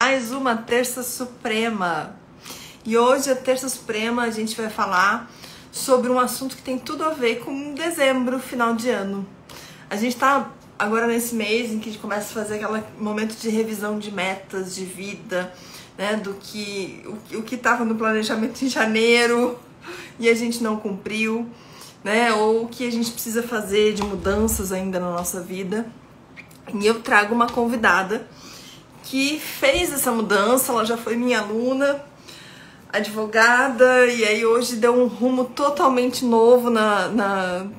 mais uma Terça Suprema. E hoje, a Terça Suprema, a gente vai falar sobre um assunto que tem tudo a ver com dezembro, final de ano. A gente tá agora nesse mês em que a gente começa a fazer aquele momento de revisão de metas, de vida, né, do que o que estava no planejamento em janeiro e a gente não cumpriu, né, ou o que a gente precisa fazer de mudanças ainda na nossa vida. E eu trago uma convidada que fez essa mudança, ela já foi minha aluna, advogada, e aí hoje deu um rumo totalmente novo na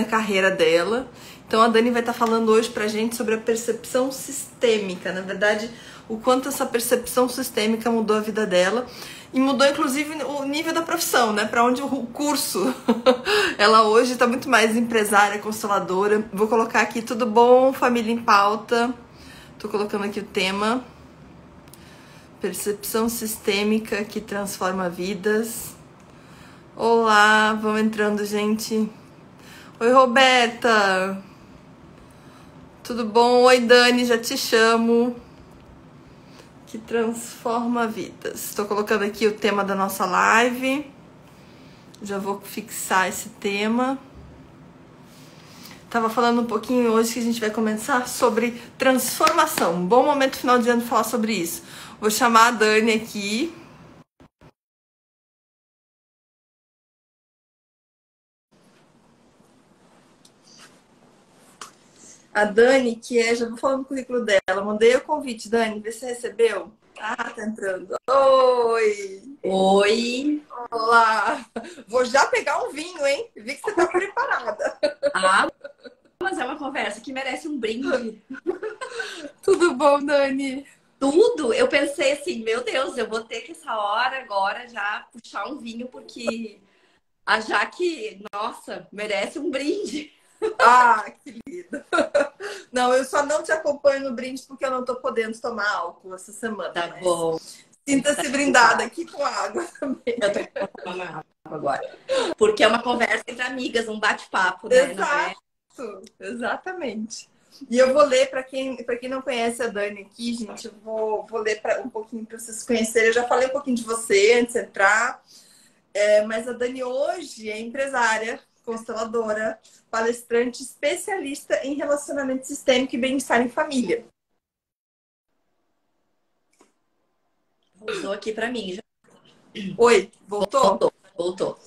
carreira dela. Então a Dani vai estar falando hoje pra gente sobre a percepção sistêmica, na verdade, o quanto essa percepção sistêmica mudou a vida dela e mudou inclusive o nível da profissão, né? Para onde o curso. Ela hoje tá muito mais empresária, consteladora. Vou colocar aqui tudo bom, família em pauta. Tô colocando aqui o tema. Percepção sistêmica que transforma vidas. Olá, vamos entrando, gente. Oi, Roberta. Tudo bom? Oi, Dani, já te chamo. Que transforma vidas. Estou colocando aqui o tema da nossa live. Já vou fixar esse tema. Tava falando um pouquinho hoje que a gente vai começar sobre transformação. Um bom momento final de ano falar sobre isso. Vou chamar a Dani aqui. A Dani, já vou falando no currículo dela. Mandei o convite, Dani, vê se você recebeu. Ah, tá entrando. Oi! Oi! Olá! Vou já pegar um vinho, hein? Vi que você tá preparada. Ah, mas é uma conversa que merece um brinde. Tudo bom, Dani? Tudo! Eu pensei assim, meu Deus, eu vou ter que essa hora agora já puxar um vinho, porque a Jaque, nossa, merece um brinde. Ah, que lindo! Não, eu só não te acompanho no brinde porque eu não tô podendo tomar álcool essa semana. Tá bom. Sinta-se brindada aqui com água também. Eu tô tomando água agora. Porque é uma conversa entre amigas, um bate-papo, né? Exato, exatamente. E eu vou ler, para quem não conhece a Dani aqui, gente, eu vou ler um pouquinho para vocês conhecerem. Eu já falei um pouquinho de você antes de entrar, mas a Dani hoje é empresária, consteladora, palestrante, especialista em relacionamento sistêmico e bem-estar em família. Usou aqui pra mim já. Oi, voltou? Voltou.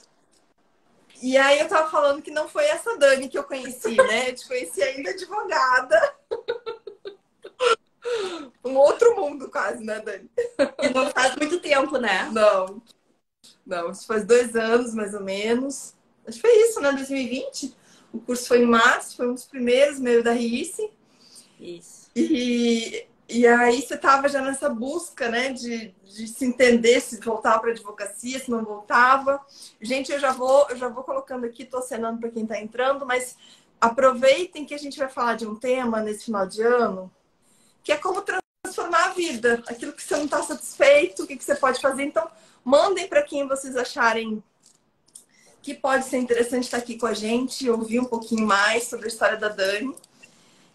E aí eu tava falando que não foi essa Dani que eu conheci, né? Eu te conheci ainda advogada. Um outro mundo quase, né, Dani? E não faz muito tempo, né? Não, isso faz 2 anos, mais ou menos. Acho que foi isso, né? 2020. O curso foi em março, foi um dos primeiros, meio da RICE. Isso. E aí você tava já nessa busca, né? De se entender, se voltava para advocacia, se não voltava. Gente, eu já vou colocando aqui, tô acenando para quem tá entrando, mas aproveitem que a gente vai falar de um tema nesse final de ano, que é como transformar a vida. Aquilo que você não está satisfeito, o que você pode fazer. Então, mandem para quem vocês acharem que pode ser interessante estar aqui com a gente, ouvir um pouquinho mais sobre a história da Dani.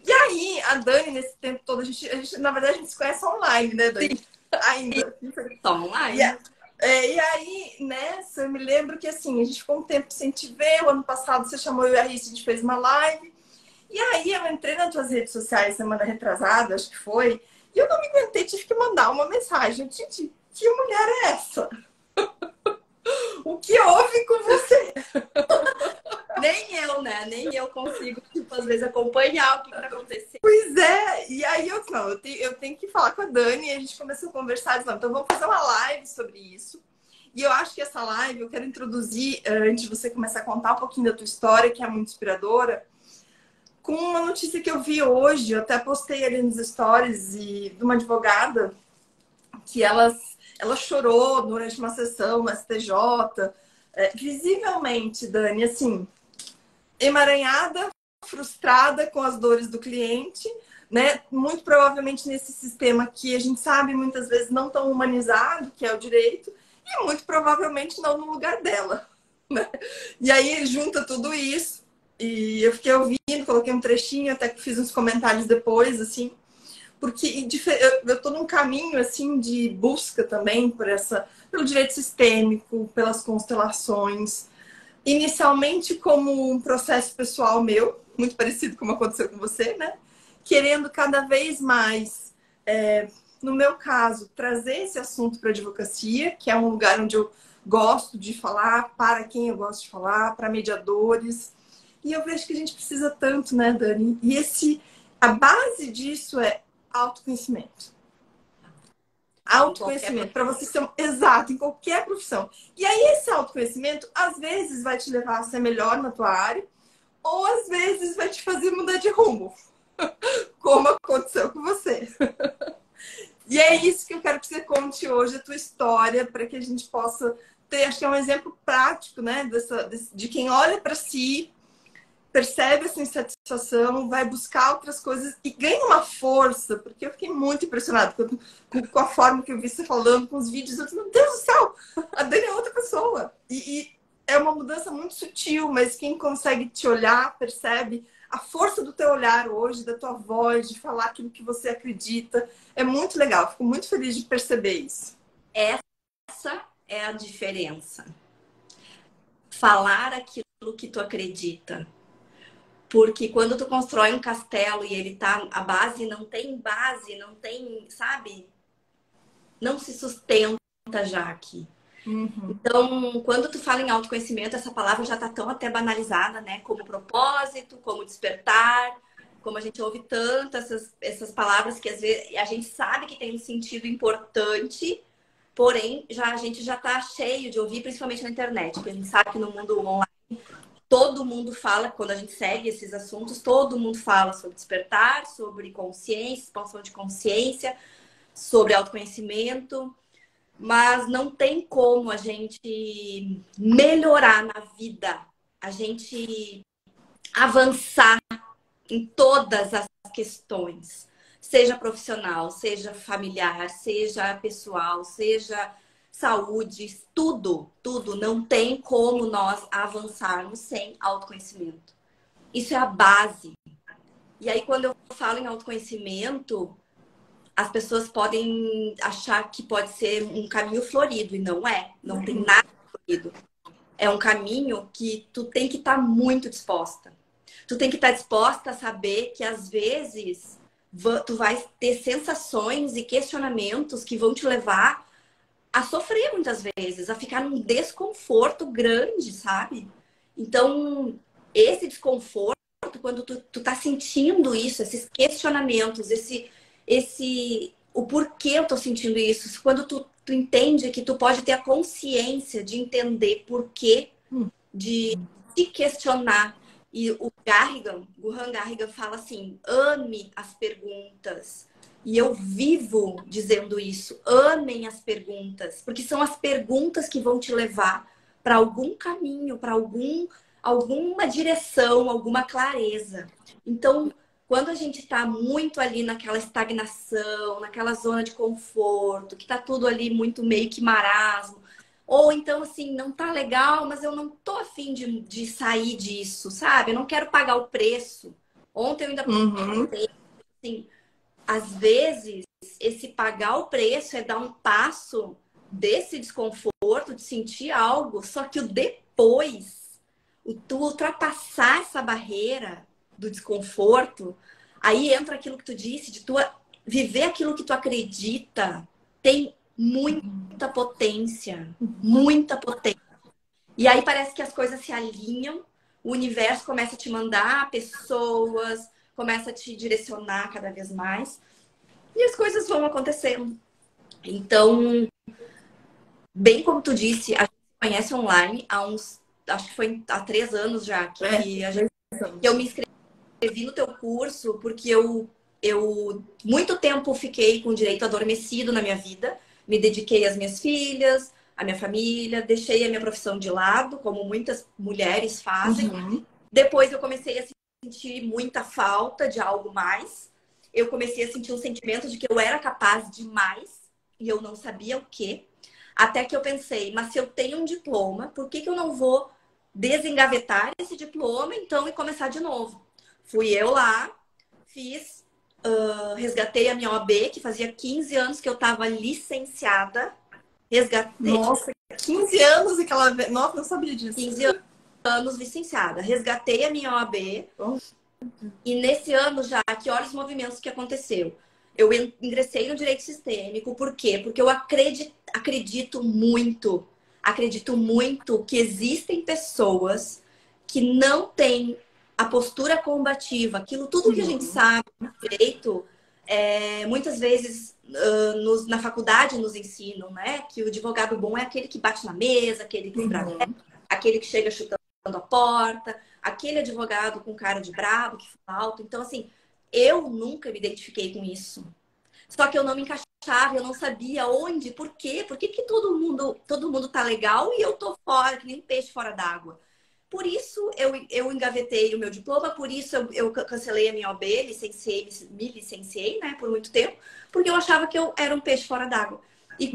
E aí, a Dani, nesse tempo todo, a gente na verdade, a gente se conhece online, né, Dani? Sim. Ainda. Só online. E aí, nessa, eu me lembro que, assim, a gente ficou um tempo sem te ver. O ano passado você chamou eu e a Rita, a gente fez uma live. E aí, eu entrei nas tuas redes sociais semana retrasada, acho que foi, e eu não me aguentei, tive que mandar uma mensagem. Gente, que mulher é essa? O que houve com você? Nem eu, né? Nem eu consigo, tipo, às vezes acompanhar o que tá acontecendo. Pois é. E aí eu tenho que falar com a Dani, e a gente começou a conversar. Então vamos fazer uma live sobre isso. E eu acho que essa live eu quero introduzir, antes de você começar a contar um pouquinho da tua história, que é muito inspiradora, com uma notícia que eu vi hoje. Eu até postei ali nos stories de uma advogada que ela chorou durante uma sessão no STJ, visivelmente, Dani, assim, emaranhada, frustrada com as dores do cliente, né? Muito provavelmente nesse sistema que a gente sabe muitas vezes não tão humanizado, que é o direito, e muito provavelmente não no lugar dela, né? E aí junta tudo isso, e eu fiquei ouvindo, coloquei um trechinho, até que fiz uns comentários depois, assim, porque eu tô num caminho, assim, de busca também pelo direito sistêmico, pelas constelações. Inicialmente como um processo pessoal meu, muito parecido com como aconteceu com você, né? Querendo cada vez mais, no meu caso, trazer esse assunto para a advocacia, que é um lugar onde eu gosto de falar, para quem eu gosto de falar, para mediadores. E eu vejo que a gente precisa tanto, né, Dani? A base disso é autoconhecimento. Em qualquer Autoconhecimento, para você ser exato em qualquer profissão. E aí, esse autoconhecimento, às vezes, vai te levar a ser melhor na tua área, ou às vezes vai te fazer mudar de rumo, como aconteceu com você. E é isso que eu quero que você conte hoje, a tua história, para que a gente possa ter, acho que é um exemplo prático, né, de quem olha para si, percebe essa insatisfação, vai buscar outras coisas e ganha uma força, porque eu fiquei muito impressionada com a forma que eu vi você falando, com os vídeos. Eu disse, meu Deus do céu, a Dani é outra pessoa. E é uma mudança muito sutil, mas quem consegue te olhar, percebe a força do teu olhar hoje, da tua voz, de falar aquilo que você acredita. É muito legal, fico muito feliz de perceber isso. Essa é a diferença. Falar aquilo que tu acredita. Porque quando tu constrói um castelo e ele tá, a base, não tem, sabe? Não se sustenta já aqui. Uhum. Então, quando tu fala em autoconhecimento, essa palavra já tá tão até banalizada, né? Como propósito, como despertar, como a gente ouve tanto essas palavras que às vezes a gente sabe que tem um sentido importante, porém a gente já tá cheio de ouvir, principalmente na internet, porque a gente sabe que no mundo online todo mundo fala, quando a gente segue esses assuntos, todo mundo fala sobre despertar, sobre consciência, expansão de consciência, sobre autoconhecimento, mas não tem como a gente melhorar na vida, a gente avançar em todas as questões, seja profissional, seja familiar, seja pessoal, seja saúde, tudo. Não tem como nós avançarmos sem autoconhecimento. Isso é a base. E aí, quando eu falo em autoconhecimento, as pessoas podem achar que pode ser um caminho florido, e não é. Não tem nada florido. É um caminho que tu tem que estar muito disposta. Tu tem que estar disposta a saber que, às vezes, tu vai ter sensações e questionamentos que vão te levar a sofrer muitas vezes, a ficar num desconforto grande, sabe? Então, esse desconforto, quando tu tá sentindo isso, esses questionamentos, o porquê eu tô sentindo isso, quando tu entende que tu pode ter a consciência de entender porquê, de se questionar. E o Gurran Garrigan fala assim, ame as perguntas. E eu vivo dizendo isso. Amem as perguntas, porque são as perguntas que vão te levar para algum caminho, para alguma direção, alguma clareza. Então, quando a gente está muito ali naquela estagnação, naquela zona de conforto, que está tudo ali muito meio que marasmo, ou então assim, não tá legal, mas eu não tô afim de sair disso, sabe? Eu não quero pagar o preço. Ontem eu ainda pensei, assim, às vezes, esse pagar o preço é dar um passo desse desconforto, de sentir algo, só que o depois, tu ultrapassar essa barreira do desconforto, aí entra aquilo que tu disse, de tu viver aquilo que tu acredita, tem muita potência, muita potência. E aí parece que as coisas se alinham, o universo começa a te mandar pessoas, começa a te direcionar cada vez mais. E as coisas vão acontecendo. Então, bem como tu disse, a gente se conhece online há acho que foi há 3 anos já, que eu me inscrevi no teu curso, porque eu muito tempo fiquei com direito adormecido na minha vida, me dediquei às minhas filhas, à minha família, deixei a minha profissão de lado, como muitas mulheres fazem. Depois eu comecei a sentir muita falta de algo mais. Eu comecei a sentir um sentimento de que eu era capaz de mais e eu não sabia o quê. Até que eu pensei, mas se eu tenho um diploma, por que eu não vou desengavetar esse diploma então e começar de novo? Fui eu lá, fiz resgatei a minha OAB, que fazia 15 anos que eu estava licenciada. Resgatei. Nossa, 15 anos e que ela... Nossa, não sabia disso. 15 anos licenciada. Resgatei a minha OAB. Oh. E nesse ano já, que olha os movimentos que aconteceu. Eu ingressei no direito sistêmico. Por quê? Porque eu acredito muito que existem pessoas que não têm a postura combativa, aquilo tudo que a gente sabe no direito, muitas vezes na faculdade nos ensinam, né? Que o advogado bom é aquele que bate na mesa, aquele que esbraveja, aquele que chega chutando a porta, aquele advogado com cara de brabo, que fala alto. Então, assim, eu nunca me identifiquei com isso. Só que eu não me encaixava, eu não sabia onde, por quê? Por que que todo mundo tá legal e eu tô fora, que nem um peixe fora d'água? Por isso eu engavetei o meu diploma, por isso eu cancelei a minha OB, me licenciei, né, por muito tempo, porque eu achava que eu era um peixe fora d'água. E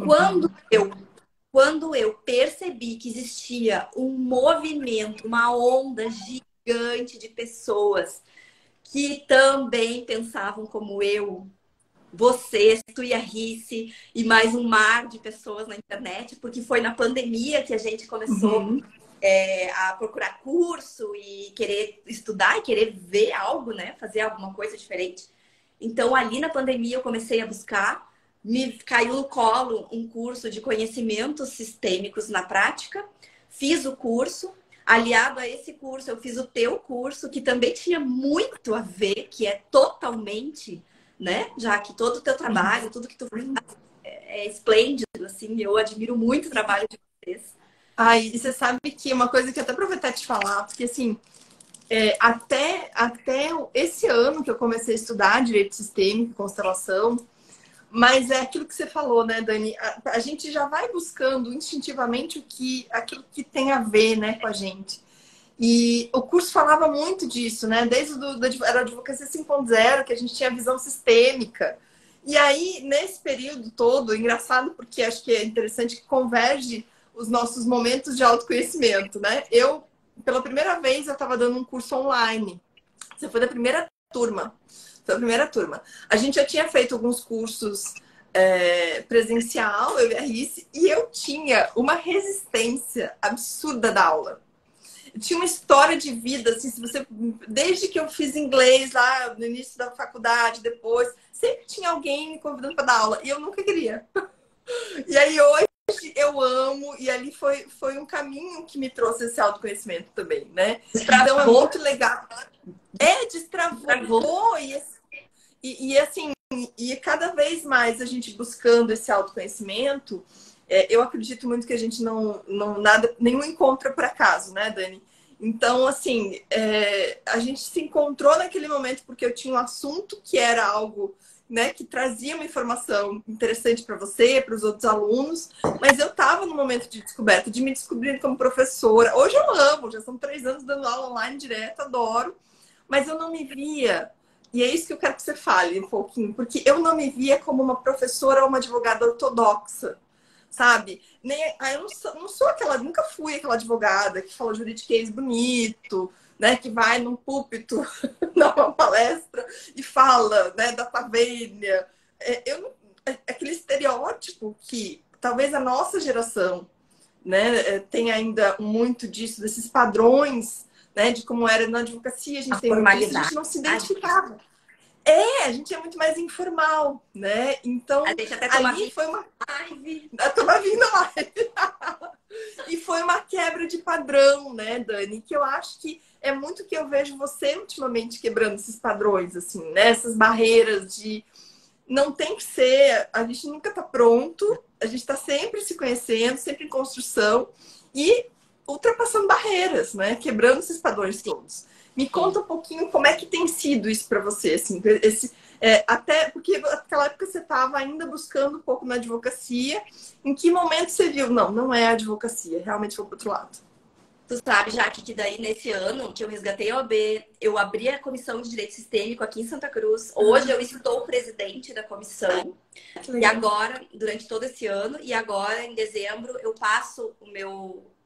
quando eu percebi que existia um movimento, uma onda gigante de pessoas que também pensavam como eu, você, tu e a Rice, e mais um mar de pessoas na internet, porque foi na pandemia que a gente começou a procurar curso e querer estudar e querer ver algo, né? Fazer alguma coisa diferente. Então, ali na pandemia, eu comecei a buscar, me caiu no colo um curso de conhecimentos sistêmicos na prática, fiz o curso. Aliado a esse curso, eu fiz o teu curso, que também tinha muito a ver, que é totalmente, né? Já que todo o teu trabalho, tudo que tu faz é esplêndido, assim, eu admiro muito o trabalho de vocês. Ai, e você sabe que uma coisa que eu até aproveitar de te falar, porque assim, até esse ano que eu comecei a estudar direito sistêmico, constelação, mas é aquilo que você falou, né, Dani? A gente já vai buscando instintivamente aquilo que tem a ver, né, com a gente. E o curso falava muito disso, né? Desde era a advocacia 5.0, que a gente tinha visão sistêmica. E aí, nesse período todo, engraçado, porque acho que é interessante que converge os nossos momentos de autoconhecimento, né? Pela primeira vez, eu estava dando um curso online. Você foi da primeira turma. Foi a primeira turma. A gente já tinha feito alguns cursos presencial, eu e a Rice, e eu tinha uma resistência absurda da aula. Tinha uma história de vida, assim, se você, desde que eu fiz inglês lá no início da faculdade, depois, sempre tinha alguém me convidando para dar aula e eu nunca queria. E aí hoje eu amo, e ali foi um caminho que me trouxe esse autoconhecimento também, né? Então é muito legal. Destravou e assim, e cada vez mais a gente buscando esse autoconhecimento, eu acredito muito que a gente nenhum encontro é por acaso, né, Dani? Então, assim, a gente se encontrou naquele momento porque eu tinha um assunto que era algo, né, que trazia uma informação interessante para você, para os outros alunos, mas eu estava no momento de descoberta, de me descobrir como professora. Hoje eu amo, já são 3 anos dando aula online direto, adoro, mas eu não me via. E é isso que eu quero que você fale um pouquinho, porque eu não me via como uma professora ou uma advogada ortodoxa, sabe? Eu não sou aquela, nunca fui aquela advogada que fala juridiquês bonito, né? Que vai num púlpito, dá uma palestra e fala, né, da favela. Aquele estereótipo que talvez a nossa geração, né, tem ainda muito disso, desses padrões, né, de como era na advocacia, a gente tem muito disso, a gente não se identificava. A gente é muito mais informal, né? Então, a gente até ali foi uma live. Toma vindo live. E foi uma quebra de padrão, né, Dani? Que eu acho que é muito que eu vejo você ultimamente quebrando esses padrões, assim, né? Essas barreiras de não tem que ser, a gente nunca tá pronto, a gente tá sempre se conhecendo, sempre em construção e ultrapassando barreiras, né? Quebrando esses padrões todos. Me conta um pouquinho como é que tem sido isso para você, assim, até porque naquela época você estava ainda buscando um pouco na advocacia. Em que momento você viu? Não é a advocacia, realmente foi para outro lado. Tu sabe, Jaque, que daí nesse ano que eu resgatei a OAB, eu abri a comissão de direito sistêmico aqui em Santa Cruz. Hoje eu estou presidente da comissão. E agora, durante todo esse ano, e agora em dezembro, eu passo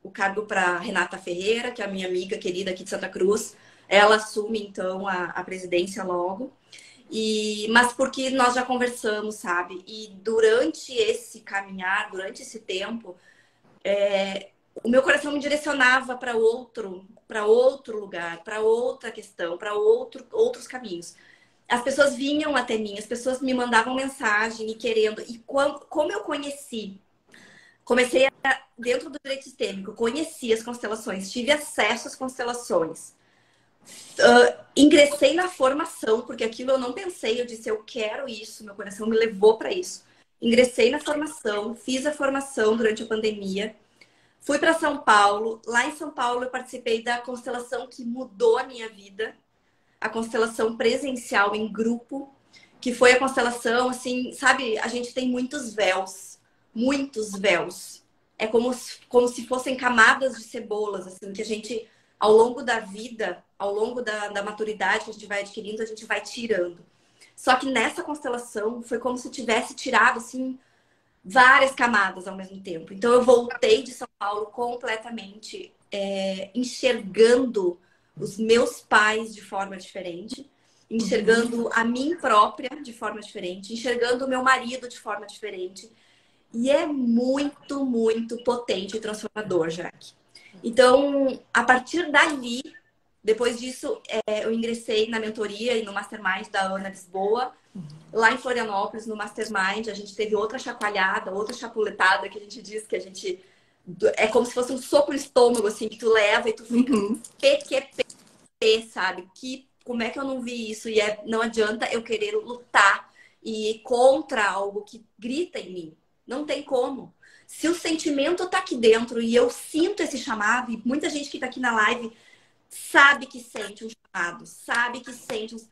o cargo para Renata Ferreira, que é a minha amiga querida aqui de Santa Cruz. Ela assume, então, a presidência logo. Mas porque nós já conversamos, sabe? E durante esse caminhar, durante esse tempo, o meu coração me direcionava para outro lugar, para outra questão, para outros caminhos. As pessoas vinham até mim, as pessoas me mandavam mensagem e querendo. E como eu comecei dentro do direito sistêmico, conheci as constelações, tive acesso às constelações. Ingressei na formação, porque aquilo eu não pensei, eu disse, eu quero isso, meu coração me levou para isso. Ingressei na formação, fiz a formação durante a pandemia, fui para São Paulo. Lá em São Paulo eu participei da constelação que mudou a minha vida, a constelação presencial em grupo, que foi a constelação, assim, sabe, a gente tem muitos véus, muitos véus. É como se fossem camadas de cebolas, assim, que a gente, ao longo da vida, ao longo da maturidade que a gente vai adquirindo, a gente vai tirando. Só que nessa constelação foi como se tivesse tirado, assim, várias camadas ao mesmo tempo. Então eu voltei de São Paulo completamente enxergando os meus pais de forma diferente, enxergando a mim própria de forma diferente, enxergando o meu marido de forma diferente. E é muito, muito potente e transformador, Jaque. Então, a partir dali, depois disso, eu ingressei na mentoria e no Mastermind da Ana Lisboa. Lá em Florianópolis, no Mastermind, a gente teve outra chacoalhada, outra chapuletada, que a gente diz que a gente... É como se fosse um soco no estômago, assim, que tu leva e tu fica... Sabe? Como é que eu não vi isso? E não adianta eu querer lutar e contra algo que grita em mim. Não tem como. Se o sentimento tá aqui dentro e eu sinto esse chamado, e muita gente que tá aqui na live sabe que sente um chamado, sabe que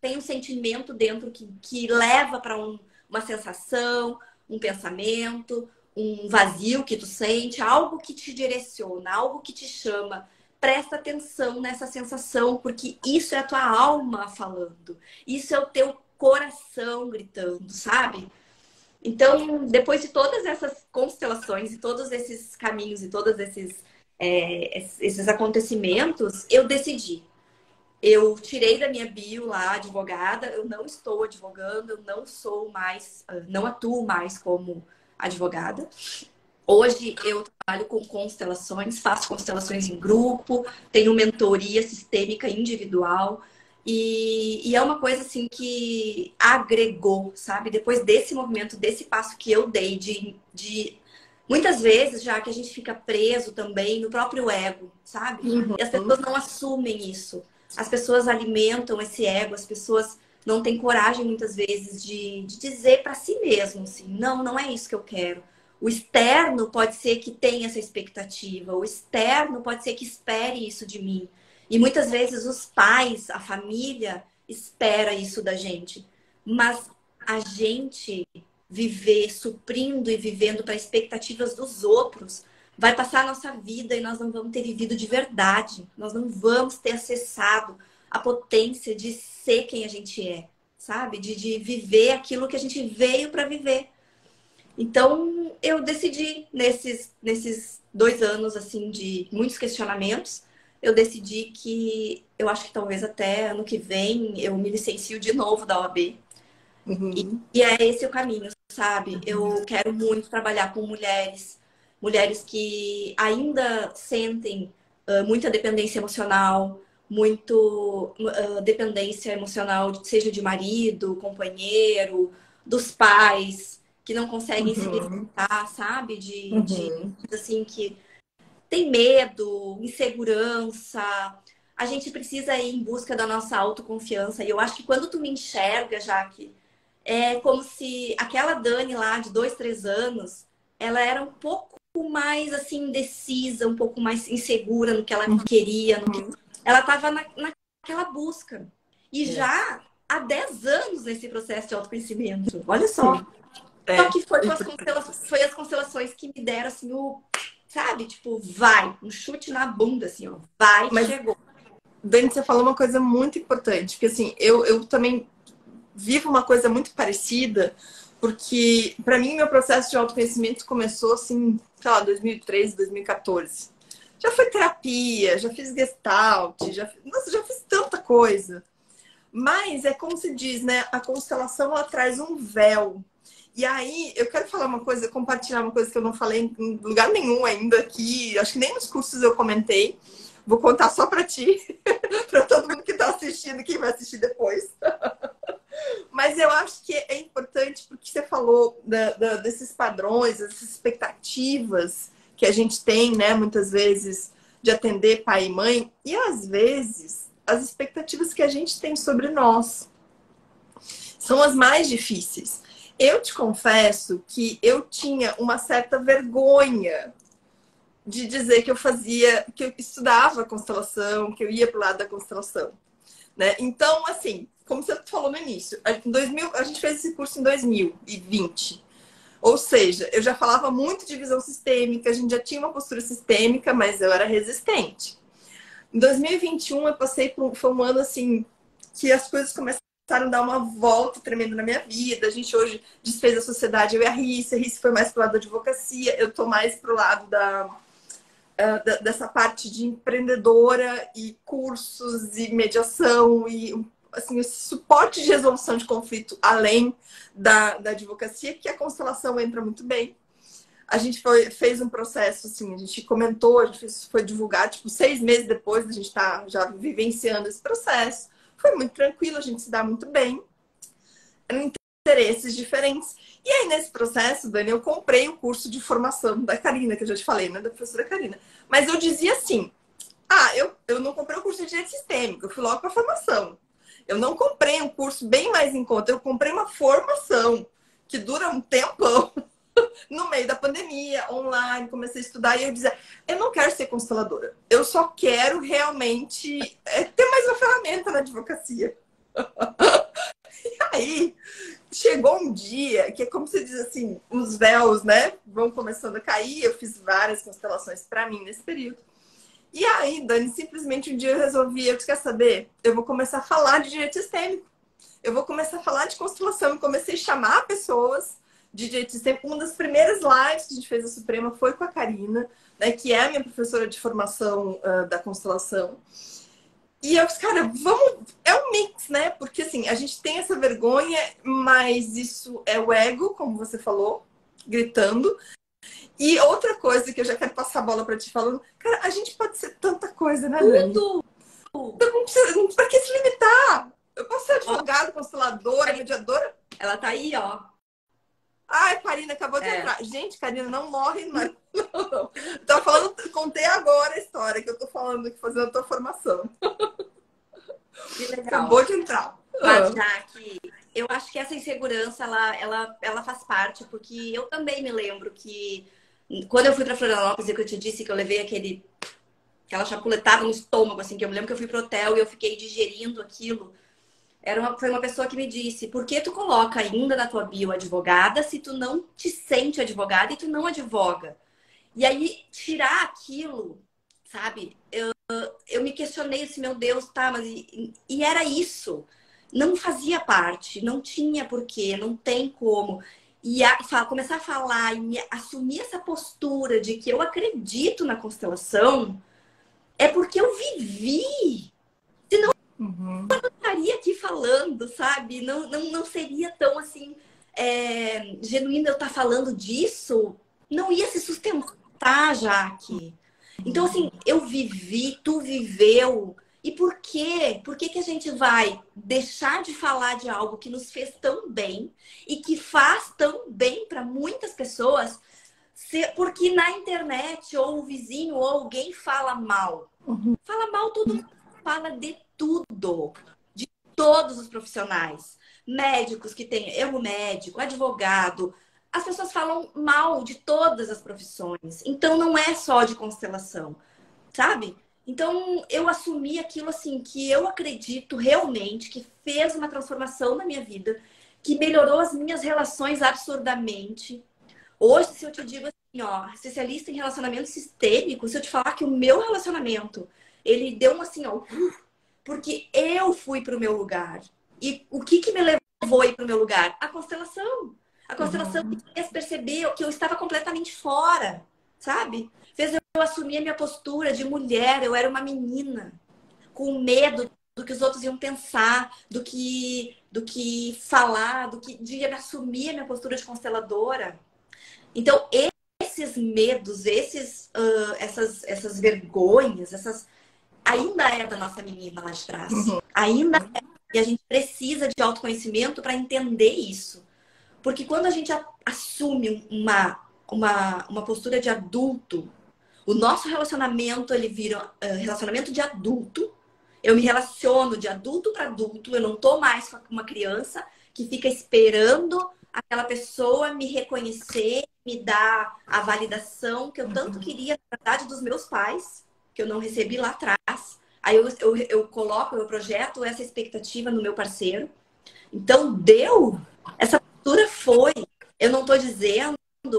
tem um sentimento dentro que leva para uma sensação, um pensamento, um vazio que tu sente, algo que te direciona, algo que te chama. Presta atenção nessa sensação, porque isso é a tua alma falando. Isso é o teu coração gritando, sabe? Então, depois de todas essas constelações e todos esses caminhos e todos esses acontecimentos, eu decidi. Eu tirei da minha bio lá, advogada, eu não estou advogando, eu não sou mais, não atuo mais como advogada. Hoje eu trabalho com constelações, faço constelações em grupo, tenho mentoria sistêmica individual e é uma coisa assim que agregou, sabe? Depois desse movimento, desse passo que eu dei de muitas vezes já que a gente fica preso também no próprio ego, sabe? E as pessoas não assumem isso. As pessoas alimentam esse ego, as pessoas não têm coragem muitas vezes de dizer para si mesmo assim, não é isso que eu quero. O externo pode ser que tenha essa expectativa, o externo pode ser que espere isso de mim. E muitas vezes os pais, a família, espera isso da gente. Mas a gente viver suprindo e vivendo para expectativas dos outros vai passar a nossa vida e nós não vamos ter vivido de verdade. Nós não vamos ter acessado a potência de ser quem a gente é, sabe? De viver aquilo que a gente veio para viver. Então, eu decidi, nesses 2 anos, assim, de muitos questionamentos, eu decidi que eu acho que talvez até ano que vem eu me licencio de novo da OAB. E é esse o caminho, sabe? Eu quero muito trabalhar com mulheres que ainda sentem muita dependência emocional, dependência emocional, seja de marido, companheiro, dos pais que não conseguem se libertar, sabe? Assim, que tem medo, insegurança. A gente precisa ir em busca da nossa autoconfiança. E eu acho que quando tu me enxerga, Jaque, é como se aquela Dani lá de 2, 3 anos, ela era um pouco mais, assim, indecisa, um pouco mais insegura no que ela queria. Ela estava naquela busca. E já há 10 anos nesse processo de autoconhecimento. Olha só. Só que foi as constelações que me deram, assim, sabe? Tipo, vai. Um chute na bunda, assim, ó. Chegou. Dani, você falou uma coisa muito importante. Porque, assim, eu também vivo uma coisa muito parecida. Porque, para mim, meu processo de autoconhecimento começou, assim, sei lá, 2013, 2014. Já foi terapia, já fiz gestalt, já fiz tanta coisa. Mas é como se diz, né? A constelação, ela traz um véu. E aí, eu quero falar uma coisa, compartilhar uma coisa que eu não falei em lugar nenhum ainda aqui. Acho que nem nos cursos eu comentei. Vou contar só para ti, para todo mundo que está assistindo, quem vai assistir depois. Mas eu acho que é importante porque você falou desses padrões, dessas expectativas que a gente tem, né, muitas vezes, de atender pai e mãe, e às vezes as expectativas que a gente tem sobre nós são as mais difíceis. Eu te confesso que eu tinha uma certa vergonha de dizer que eu fazia, que eu estudava constelação, que eu ia para o lado da constelação, né? Então, assim, como você falou no início, a gente fez esse curso em 2020. Ou seja, eu já falava muito de visão sistêmica, a gente já tinha uma postura sistêmica, mas eu era resistente. Em 2021, eu passei foi um ano assim que as coisas começaram a dar uma volta tremenda na minha vida. A gente hoje desfez a sociedade, eu e a Rice foi mais pro lado da advocacia, eu tô mais pro lado dessa parte de empreendedora e cursos e mediação e assim, esse suporte de resolução de conflito além da advocacia, que a constelação entra muito bem. A gente fez um processo, assim, a gente comentou, a gente foi divulgar, tipo, 6 meses depois, a gente está já vivenciando esse processo. Foi muito tranquilo, a gente se dá muito bem. Eram interesses diferentes. E aí, nesse processo, Dani, eu comprei o curso de formação da Karina, que eu já te falei, né? Da professora Karina. Mas eu dizia assim, eu não comprei o curso de direito sistêmico, eu fui logo para a formação. Eu não comprei um curso bem mais em conta, eu comprei uma formação que dura um tempão. No meio da pandemia, online, comecei a estudar e eu dizia, eu não quero ser consteladora, eu só quero realmente ter mais uma ferramenta na advocacia. E aí, chegou um dia que é como se diz assim, os véus, né, vão começando a cair, eu fiz várias constelações para mim nesse período. E aí, Dani, simplesmente um dia eu resolvi, eu disse, quer saber? Eu vou começar a falar de direito sistêmico. Eu vou começar a falar de constelação. Eu comecei a chamar pessoas de direito sistêmico. Uma das primeiras lives que a gente fez na Suprema foi com a Karina, né, que é a minha professora de formação da constelação. E eu disse, cara, vamos... É um mix, né? Porque, assim, a gente tem essa vergonha, mas isso é o ego, como você falou, gritando. E outra coisa que eu já quero passar a bola para ti falando, cara, a gente pode ser tanta coisa, né, Dani? Tudo! Então, não precisa, pra que se limitar? Eu posso ser advogada, consteladora, mediadora. Ela tá aí, ó. Ai, Karina acabou de entrar. Gente, Karina, não morre, não. Não. Tô falando, contei agora a história que eu tô falando aqui, fazendo a tua formação. Que legal. Acabou de entrar. Mas, Jaque, eu acho que essa insegurança, ela faz parte, porque eu também me lembro que quando eu fui para Florianópolis, e que eu te disse que eu levei aquela chapuletada no estômago, assim, que eu me lembro que eu fui pro hotel e eu fiquei digerindo aquilo. Foi uma pessoa que me disse, por que tu coloca ainda na tua bio advogada se tu não te sente advogada e tu não advoga? E aí, tirar aquilo, sabe? Eu me questionei assim, meu Deus, tá, mas... E era isso. Não fazia parte, não tinha porquê, não tem como. E começar a falar e assumir essa postura de que eu acredito na constelação é porque eu vivi. Uhum. Eu não estaria aqui falando, sabe? Não seria tão assim genuíno eu estar falando disso. Não ia se sustentar, Jaque. Então, assim, eu vivi, tu viveu. E por quê? Por que a gente vai deixar de falar de algo que nos fez tão bem e que faz tão bem para muitas pessoas, porque na internet ou o vizinho ou alguém fala mal? Fala mal, todo mundo fala de tudo, de todos os profissionais. Médicos que tem erro médico, advogado. As pessoas falam mal de todas as profissões. Então, não é só de constelação, sabe? Então, eu assumi aquilo assim, que eu acredito realmente que fez uma transformação na minha vida, que melhorou as minhas relações absurdamente. Hoje, se eu te digo assim, ó, especialista em relacionamento sistêmico, se eu te falar que o meu relacionamento, ele deu um assim, ó, porque eu fui para o meu lugar. E o que me levou a ir para o meu lugar? A constelação. A constelação me fez perceber que eu estava completamente fora, sabe? Fez eu assumir a minha postura de mulher. Eu era uma menina com medo do que os outros iam pensar, do que falar, de assumir a minha postura de consteladora. Então, esses medos, essas vergonhas, ainda é da nossa menina lá de trás. Ainda é. E a gente precisa de autoconhecimento para entender isso. Porque quando a gente assume uma postura de adulto, o nosso relacionamento, ele vira relacionamento de adulto. Eu me relaciono de adulto para adulto. Eu não tô mais com uma criança que fica esperando aquela pessoa me reconhecer, me dar a validação que eu tanto queria, na verdade, dos meus pais, que eu não recebi lá atrás. Aí eu projeto essa expectativa no meu parceiro. Então, essa postura foi. Eu não tô dizendo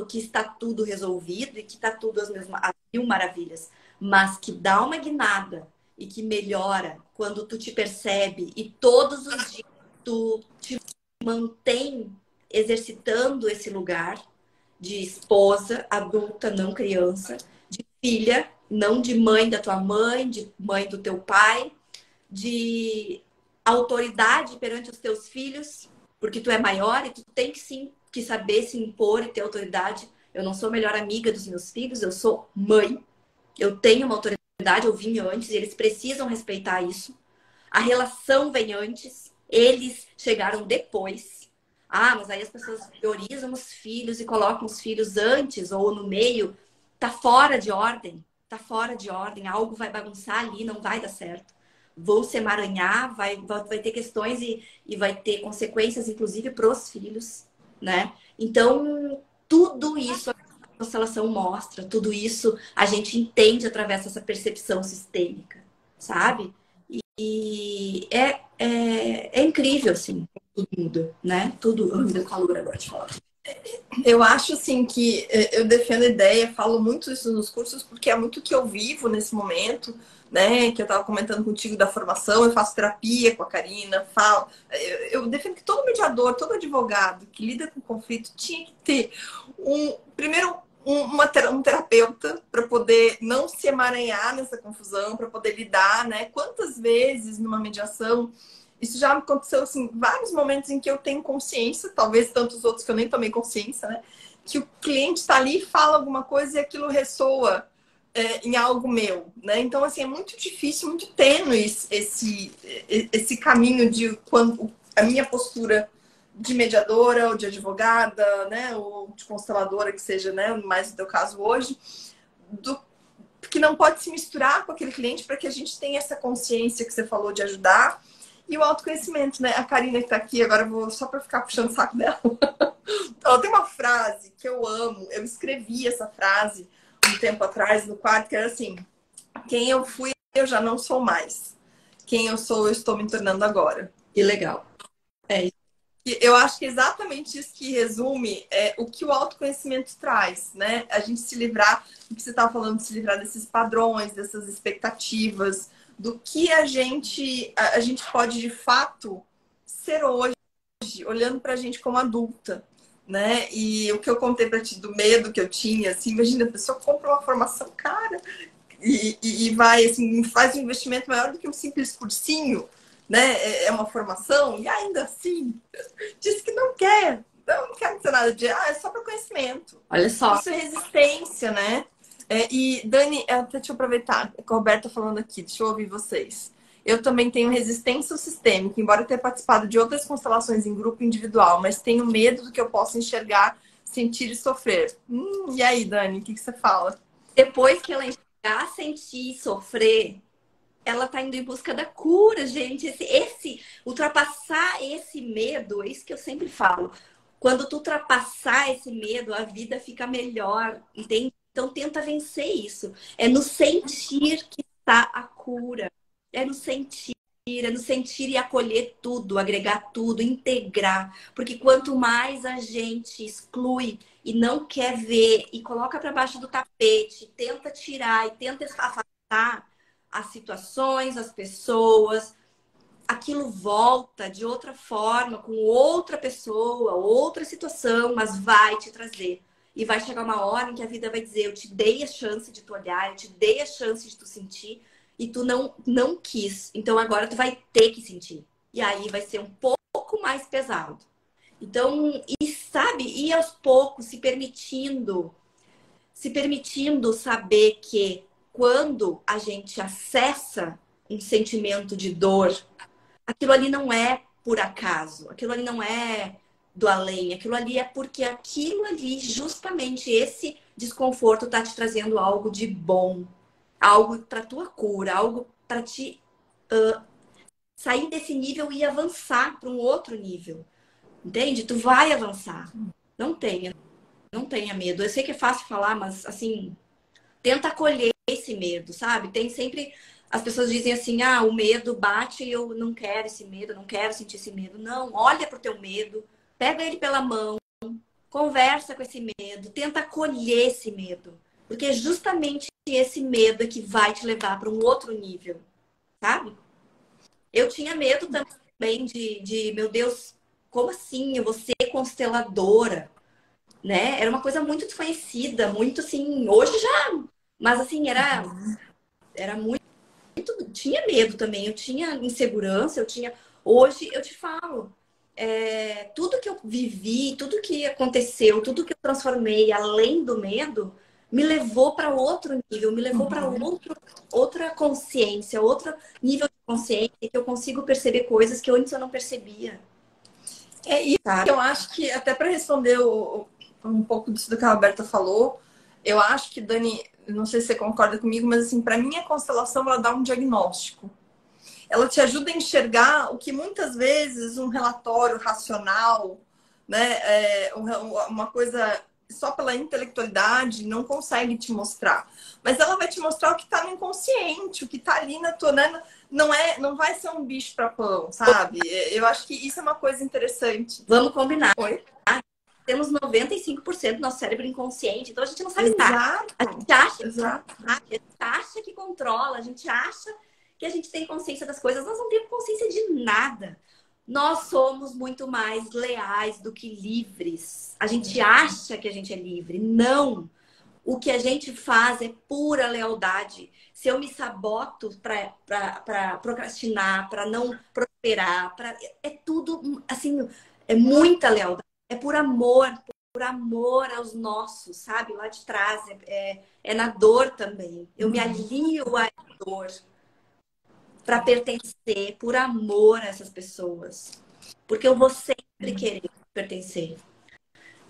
que está tudo resolvido e que está tudo às mil maravilhas, mas que dá uma guinada e que melhora quando tu te percebe e todos os dias tu te mantém exercitando esse lugar de esposa, adulta, não criança, de filha, não de mãe da tua mãe, de mãe do teu pai, de autoridade perante os teus filhos, porque tu é maior e tu tem que saber se impor e ter autoridade. Eu não sou a melhor amiga dos meus filhos, eu sou mãe. Eu tenho uma autoridade, eu vim antes e eles precisam respeitar isso. A relação vem antes, eles chegaram depois. Ah, mas aí as pessoas priorizam os filhos e colocam os filhos antes ou no meio. Tá fora de ordem. Tá fora de ordem. Algo vai bagunçar ali, não vai dar certo. Vão se emaranhar, vai ter questões e vai ter consequências, inclusive, para os filhos, né? Então, tudo isso a constelação mostra, tudo isso a gente entende através dessa percepção sistêmica, sabe? E é incrível, assim, tudo muda, né? Tudo me deu calor agora de falar. Eu acho, assim, que eu defendo a ideia, falo muito isso nos cursos, porque é muito o que eu vivo nesse momento, né? Que eu estava comentando contigo da formação, eu faço terapia com a Karina, falo. Eu defendo que todo mediador, todo advogado que lida com conflito tinha que ter primeiro um terapeuta para poder não se emaranhar nessa confusão, para poder lidar, né? Quantas vezes numa mediação isso já aconteceu, assim, vários momentos em que eu tenho consciência, talvez tantos outros que eu nem tomei consciência, né? Que o cliente está ali, fala alguma coisa e aquilo ressoa em algo meu, né? Então, assim, é muito difícil, muito tênue esse caminho de quando a minha postura de mediadora ou de advogada, né? Ou de consteladora, que seja, né? Mais no teu caso hoje, que não pode se misturar com aquele cliente para que a gente tenha essa consciência que você falou de ajudar. E o autoconhecimento, né? A Karina que tá aqui, agora eu vou só para ficar puxando o saco dela. Ela tem uma frase que eu amo. Eu escrevi essa frase um tempo atrás no quarto, que era assim: quem eu fui, eu já não sou mais. Quem eu sou, eu estou me tornando agora. Que legal. É isso. E eu acho que é exatamente isso que resume o que o autoconhecimento traz, né? A gente se livrar, o que você estava falando, se livrar desses padrões, dessas expectativas, do que a gente pode de fato ser hoje, olhando pra gente como adulta, né? E o que eu contei pra ti do medo que eu tinha, assim, imagina, a pessoa compra uma formação cara e vai, assim, faz um investimento maior do que um simples cursinho, né? É uma formação e ainda assim diz que não quer. Não quer dizer nada de, é só para conhecimento. Olha só. Isso é resistência, né? E Dani, deixa eu aproveitar, a Roberta falando aqui, deixa eu ouvir vocês. Eu também tenho resistência ao sistêmico, embora eu tenha participado de outras constelações em grupo e individual, mas tenho medo do que eu possa enxergar, sentir e sofrer. E aí, Dani, o que você fala? Depois que ela enxergar, sentir e sofrer, ela tá indo em busca da cura, gente. Ultrapassar esse medo, é isso que eu sempre falo. Quando tu ultrapassar esse medo, a vida fica melhor, entende? Então tenta vencer isso. É no sentir que está a cura. É no sentir e acolher tudo, agregar tudo, integrar. Porque quanto mais a gente exclui e não quer ver e coloca para baixo do tapete, tenta tirar e tenta afastar as situações, as pessoas, aquilo volta de outra forma, com outra pessoa, outra situação, mas vai te trazer. E vai chegar uma hora em que a vida vai dizer: eu te dei a chance de tu olhar, eu te dei a chance de tu sentir, e tu não quis. Então agora tu vai ter que sentir. E aí vai ser um pouco mais pesado. Então, e sabe, ir aos poucos, se permitindo saber que quando a gente acessa um sentimento de dor, aquilo ali não é por acaso, aquilo ali não é do além, aquilo ali é porque aquilo ali, justamente esse desconforto tá te trazendo algo de bom, algo para tua cura, algo para te sair desse nível e avançar para um outro nível. Entende? Tu vai avançar. Não tenha, não tenha medo. Eu sei que é fácil falar, mas assim, tenta acolher esse medo, sabe? Tem sempre as pessoas dizem assim: "Ah, o medo bate e eu não quero esse medo, não quero sentir esse medo". Não, olha pro teu medo, pega ele pela mão, conversa com esse medo, tenta acolher esse medo, porque é justamente esse medo é que vai te levar para um outro nível, sabe? Eu tinha medo também meu Deus, como assim? Eu vou ser consteladora, né? Era uma coisa muito desconhecida, muito assim, hoje já, mas assim, era muito, tinha medo também, eu tinha insegurança, eu tinha. Hoje eu te falo, tudo que eu vivi, tudo que aconteceu, tudo que eu transformei além do medo, me levou para outro nível, me levou para outra consciência, outro nível de consciência, que eu consigo perceber coisas que antes eu não percebia. É isso que eu acho que, até para responder um pouco disso do que a Roberta falou, eu acho que, Dani, não sei se você concorda comigo, mas assim, para mim a constelação ela dá um diagnóstico. Ela te ajuda a enxergar o que muitas vezes um relatório racional, né, uma coisa só pela intelectualidade não consegue te mostrar. Mas ela vai te mostrar o que está no inconsciente, o que está ali na tua. Né? Não vai ser um bicho para pão, sabe? Eu acho que isso é uma coisa interessante. Vamos combinar. Oi? Temos 95% do nosso cérebro inconsciente, então a gente não sabe Exato. nada. A gente acha, Exato. a gente acha que controla, a gente acha que a gente tem consciência das coisas, nós não temos consciência de nada. Nós somos muito mais leais do que livres. A gente acha que a gente é livre. Não. O que a gente faz é pura lealdade. Se eu me saboto para procrastinar, para não prosperar, é tudo assim, é muita lealdade. É por amor aos nossos, sabe? Lá de trás, é na dor também. Eu me alio à dor para pertencer, por amor a essas pessoas. Porque eu vou sempre querer pertencer.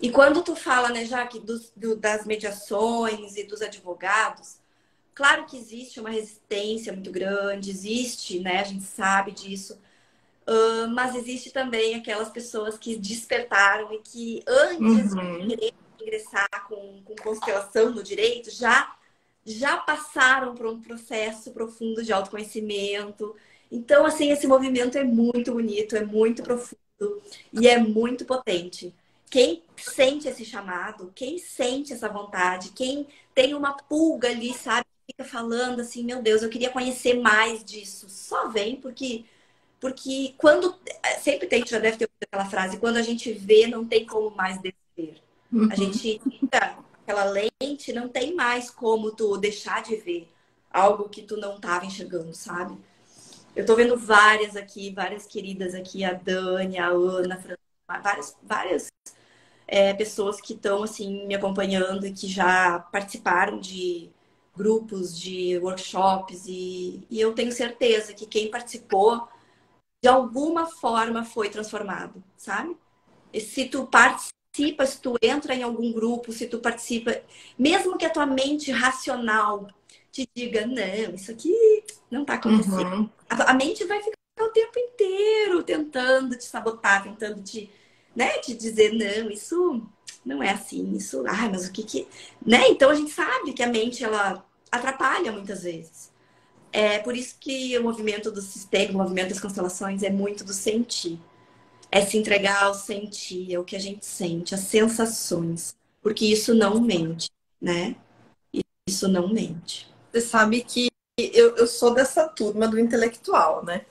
E quando tu fala, né, Jaque, das mediações e dos advogados, claro que existe uma resistência muito grande, existe, né, a gente sabe disso, mas existe também aquelas pessoas que despertaram e que antes de querer ingressar com constelação no direito, já passaram por um processo profundo de autoconhecimento. Então, assim, esse movimento é muito bonito, é muito profundo e é muito potente. Quem sente esse chamado, quem sente essa vontade, quem tem uma pulga ali, sabe, fica falando assim, meu Deus, eu queria conhecer mais disso. Só vem porque quando sempre tem, já deve ter ouvido aquela frase, quando a gente vê, não tem como mais desver. A gente fica aquela lente, não tem mais como tu deixar de ver algo que tu não estava enxergando, sabe? Eu tô vendo várias aqui, várias queridas aqui, a Dani, a Ana, a Fran, várias pessoas que estão assim me acompanhando e que já participaram de grupos, de workshops e eu tenho certeza que quem participou de alguma forma foi transformado, sabe? E se tu participa, se tu entra em algum grupo, se tu participa, mesmo que a tua mente racional te diga, não, isso aqui não tá acontecendo. A mente vai ficar o tempo inteiro tentando te sabotar, tentando te dizer, não, isso não é assim, isso, mas o que, né? Então a gente sabe que a mente, ela atrapalha muitas vezes. É por isso que o movimento do sistema, o movimento das constelações é muito do sentir. É se entregar ao sentir, é o que a gente sente, as sensações. Porque isso não mente, né? Isso não mente. Você sabe que eu sou dessa turma do intelectual, né?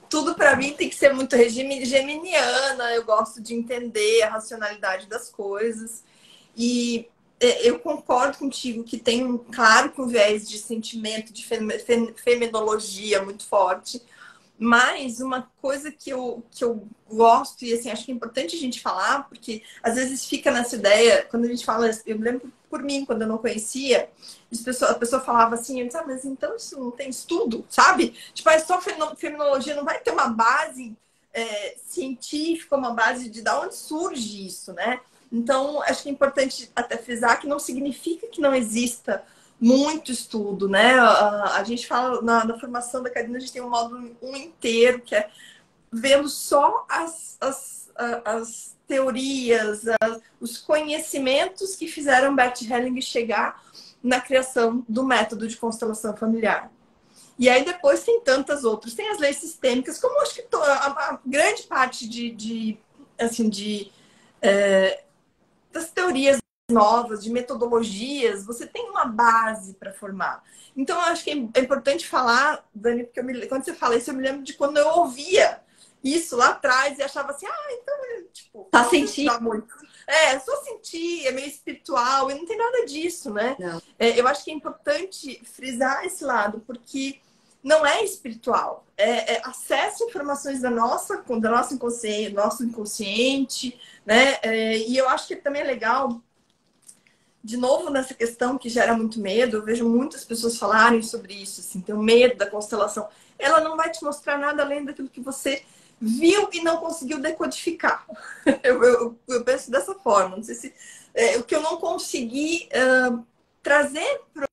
Tudo para mim tem que ser muito geminiana, eu gosto de entender a racionalidade das coisas. E eu concordo contigo que tem, claro, que um viés de sentimento, de feminologia muito forte, mas uma coisa que eu gosto, e assim, acho que é importante a gente falar, porque às vezes fica nessa ideia, quando a gente fala, eu lembro por mim, quando eu não conhecia, a pessoa falava assim, eu disse, mas então isso não tem estudo, sabe? Tipo, só feminologia não vai ter uma base científica, uma base de onde surge isso, né? Então, acho que é importante até frisar que não significa que não exista muito estudo, né? A gente fala na formação da Karina, a gente tem um módulo inteiro que é vendo só as teorias, os conhecimentos que fizeram Bert Helling chegar na criação do método de constelação familiar. E aí depois tem tantas outras, tem as leis sistêmicas, como acho que a grande parte das teorias novas, de metodologias, você tem uma base para formar. Então, eu acho que é importante falar, Dani, porque quando você fala isso, eu me lembro de quando eu ouvia isso lá atrás e achava assim, então, tipo, Só sentir. muito. Só sentir, é meio espiritual, e não tem nada disso, né? Não. Eu acho que é importante frisar esse lado, porque não é espiritual. Acesso a informações da nossa inconsciente, nosso inconsciente, né? E eu acho que também é legal, de novo, nessa questão que gera muito medo, eu vejo muitas pessoas falarem sobre isso, assim, ter o medo da constelação. Ela não vai te mostrar nada além daquilo que você viu e não conseguiu decodificar. Eu penso dessa forma. Não sei se o que eu não consegui trazer para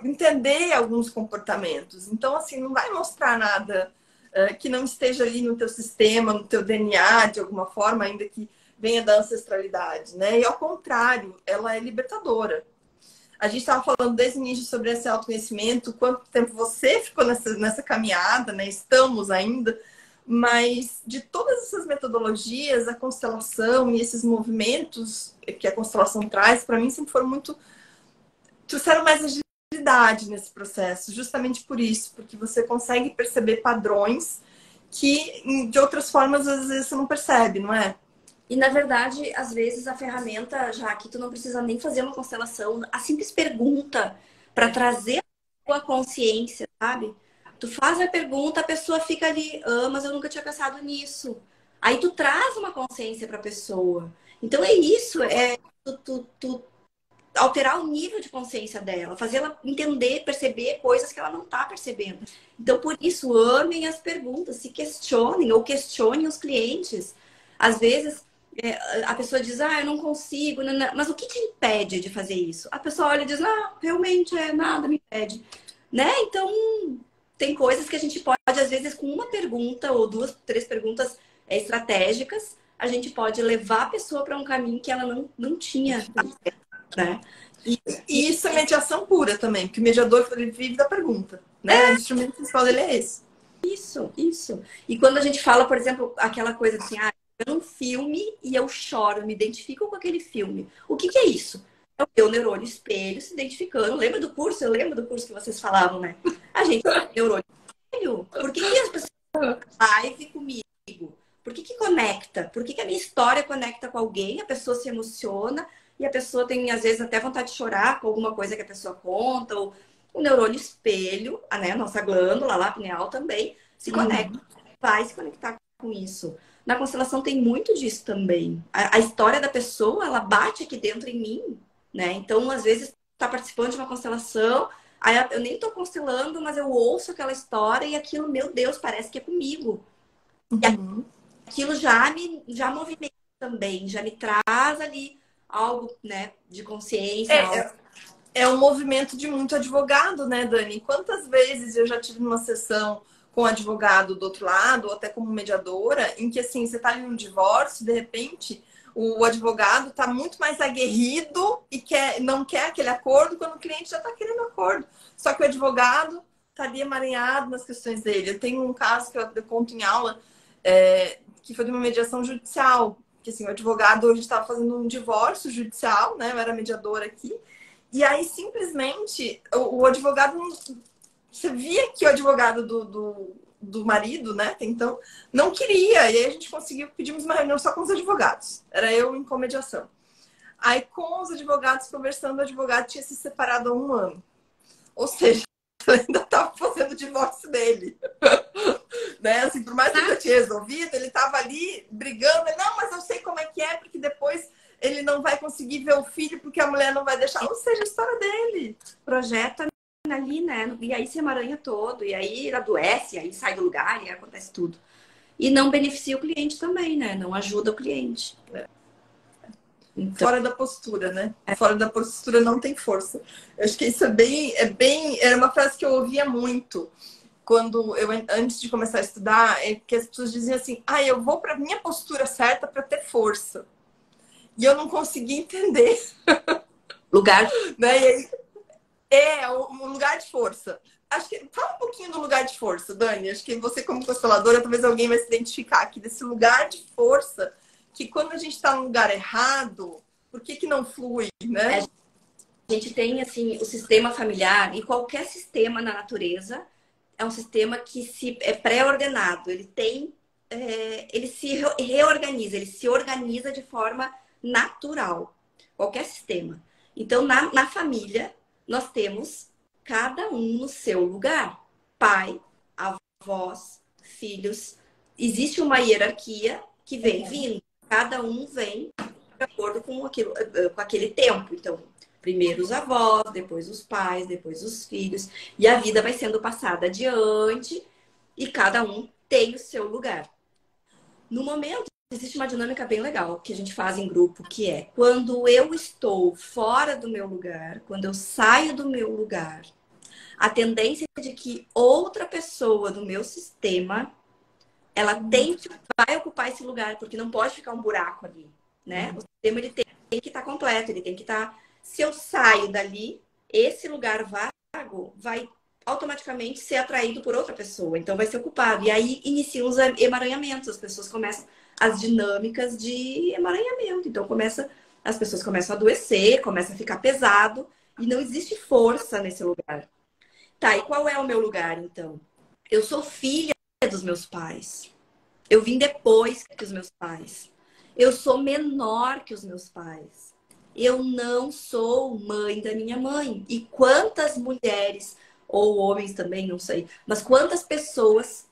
entender alguns comportamentos. Então, assim, não vai mostrar nada que não esteja ali no teu sistema, no teu DNA, de alguma forma, ainda que venha da ancestralidade, né? E ao contrário, ela é libertadora. A gente estava falando desde o início sobre esse autoconhecimento, quanto tempo você ficou nessa caminhada, né? Estamos ainda, mas de todas essas metodologias, a constelação e esses movimentos que a constelação traz, para mim sempre foram trouxeram mais agilidade nesse processo, justamente por isso, porque você consegue perceber padrões que de outras formas às vezes você não percebe, não é? E, na verdade, às vezes a ferramenta, já que tu não precisa nem fazer uma constelação, a simples pergunta para trazer a tua consciência, sabe? Tu faz a pergunta, a pessoa fica ali, mas eu nunca tinha pensado nisso. Aí tu traz uma consciência para a pessoa. Então é isso, tu alterar o nível de consciência dela, fazer ela entender, perceber coisas que ela não está percebendo. Então, por isso, amem as perguntas, se questionem ou questionem os clientes. Às vezes a pessoa diz, eu não consigo, mas o que te impede de fazer isso? A pessoa olha e diz, não, realmente nada me impede. Né? Então, tem coisas que a gente pode, às vezes, com uma pergunta ou duas, três perguntas estratégicas, a gente pode levar a pessoa para um caminho que ela não tinha, né? E isso é mediação pura também, porque o mediador ele vive da pergunta, né? O instrumento principal dele é esse. Isso. E quando a gente fala, por exemplo, aquela coisa assim, eu um filme e eu choro, me identifico com aquele filme. O que é isso? É o meu neurônio espelho se identificando. Lembra do curso? Eu lembro do curso que vocês falavam, né? A gente tem neurônio espelho. Por que as pessoas live comigo? Por que conecta? Por que a minha história conecta com alguém? A pessoa se emociona e a pessoa tem, às vezes, até vontade de chorar com alguma coisa que a pessoa conta. Ou o neurônio espelho, né? A nossa glândula lá, pineal também, se conecta. Vai se conectar com isso. Na constelação tem muito disso também. A história da pessoa, ela bate aqui dentro em mim, né? Então, às vezes, tá participando de uma constelação, aí eu nem tô constelando, mas eu ouço aquela história e aquilo, meu Deus, parece que é comigo. E aquilo já movimenta também, já me traz ali algo, né, de consciência. É um movimento de muito advogado, né, Dani? Quantas vezes eu já tive numa sessão com um advogado do outro lado, ou até como mediadora, em que assim, você tá ali no divórcio, de repente, o advogado tá muito mais aguerrido e não quer aquele acordo quando o cliente já tá querendo acordo. Só que o advogado tá ali emaranhado nas questões dele. Eu tenho um caso que eu conto em aula, que foi de uma mediação judicial, que assim, o advogado hoje estava fazendo um divórcio judicial, né? Eu era mediadora aqui, e aí simplesmente o advogado, você via que o advogado do marido, né, então, não queria. E aí a gente conseguiu, pedimos uma reunião só com os advogados. Era eu em comediação. Aí, com os advogados conversando, o advogado tinha se separado há 1 ano. Ou seja, ele ainda estava fazendo o divórcio dele. Né? Assim, por mais que ele já tinha resolvido, ele estava ali brigando. Ele, não, mas eu sei como é que é, porque depois ele não vai conseguir ver o filho porque a mulher não vai deixar. Ou seja, a história dele. Projeta ali, né? E aí se emaranha todo, e aí ele adoece, e aí sai do lugar, e aí acontece tudo. E não beneficia o cliente também, né? Não ajuda o cliente. Então... Fora da postura, né? Fora da postura não tem força. Eu acho que isso era uma frase que eu ouvia muito quando eu, antes de começar a estudar, que as pessoas diziam assim, eu vou para minha postura certa para ter força. E eu não conseguia entender. Lugar. Né? O lugar de força. Acho que fala um pouquinho do lugar de força, Dani. Acho que você, como consteladora, talvez alguém vai se identificar aqui desse lugar de força, que quando a gente está no lugar errado, por que não flui, né? A gente tem, assim, o sistema familiar, e qualquer sistema na natureza é um sistema que é pré-ordenado. Ele tem, ele se reorganiza, ele se organiza de forma natural. Qualquer sistema. Então, na família, nós temos cada um no seu lugar. Pai, avós, filhos. Existe uma hierarquia que vem vindo. Cada um vem de acordo com aquele tempo. Então, primeiro os avós, depois os pais, depois os filhos. E a vida vai sendo passada adiante e cada um tem o seu lugar. No momento, existe uma dinâmica bem legal que a gente faz em grupo, que é quando eu estou fora do meu lugar, quando eu saio do meu lugar, a tendência é de que outra pessoa do meu sistema, ela vai ocupar esse lugar, porque não pode ficar um buraco ali, né? O sistema ele tem que estar completo, ele tem que estar... Se eu saio dali, esse lugar vago vai automaticamente ser atraído por outra pessoa, então vai ser ocupado. E aí iniciam os emaranhamentos, as pessoas começam as dinâmicas de emaranhamento. Então as pessoas começam a adoecer, começa a ficar pesado e não existe força nesse lugar. Tá, e qual é o meu lugar, então? Eu sou filha dos meus pais. Eu vim depois que os meus pais. Eu sou menor que os meus pais. Eu não sou mãe da minha mãe. E quantas mulheres, ou homens também, não sei, mas quantas pessoas,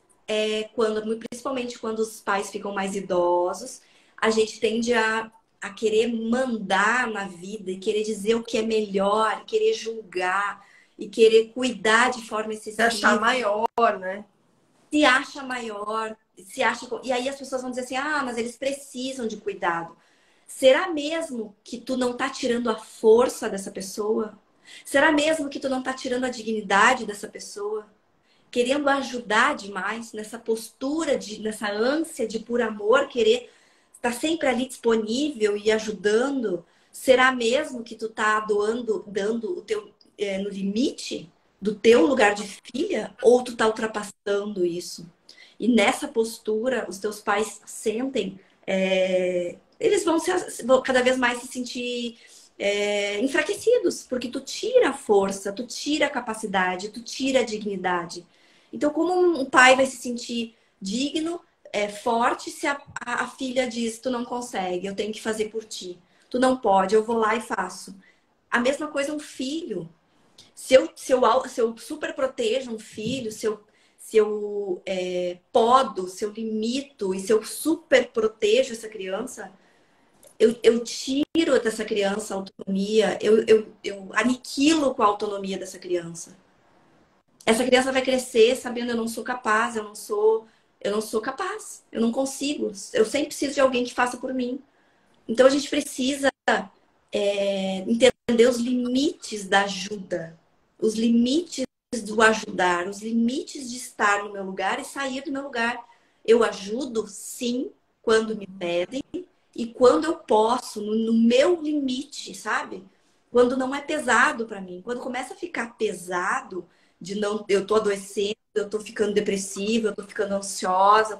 principalmente quando os pais ficam mais idosos, a gente tende a querer mandar na vida e querer dizer o que é melhor, querer julgar e querer cuidar de forma excessiva. Se achar maior, né? Se acha maior, se acha... E aí as pessoas vão dizer assim, mas eles precisam de cuidado. Será mesmo que tu não tá tirando a força dessa pessoa? Será mesmo que tu não tá tirando a dignidade dessa pessoa? Querendo ajudar demais nessa postura, nessa ânsia de por amor, querer estar sempre ali disponível e ajudando? Será mesmo que tu tá dando o teu no limite do teu lugar de filha? Ou tu tá ultrapassando isso? E nessa postura, os teus pais sentem... eles vão cada vez mais se sentir enfraquecidos, porque tu tira a força, tu tira a capacidade, tu tira a dignidade. Então, como um pai vai se sentir digno, forte, se a filha diz, tu não consegue, eu tenho que fazer por ti. Tu não pode, eu vou lá e faço. A mesma coisa um filho. Se eu super protejo um filho, se eu podo, se eu limito e se eu super protejo essa criança, eu tiro dessa criança a autonomia, eu aniquilo com a autonomia dessa criança. Essa criança vai crescer sabendo eu não sou capaz, eu não sou capaz, eu não consigo, eu sempre preciso de alguém que faça por mim. Então a gente precisa entender os limites da ajuda, os limites do ajudar, os limites de estar no meu lugar e sair do meu lugar. Eu ajudo, sim, quando me pedem e quando eu posso, no meu limite, sabe? Quando não é pesado para mim. Quando começa a ficar pesado, eu tô adoecendo, eu tô ficando depressiva, eu tô ficando ansiosa,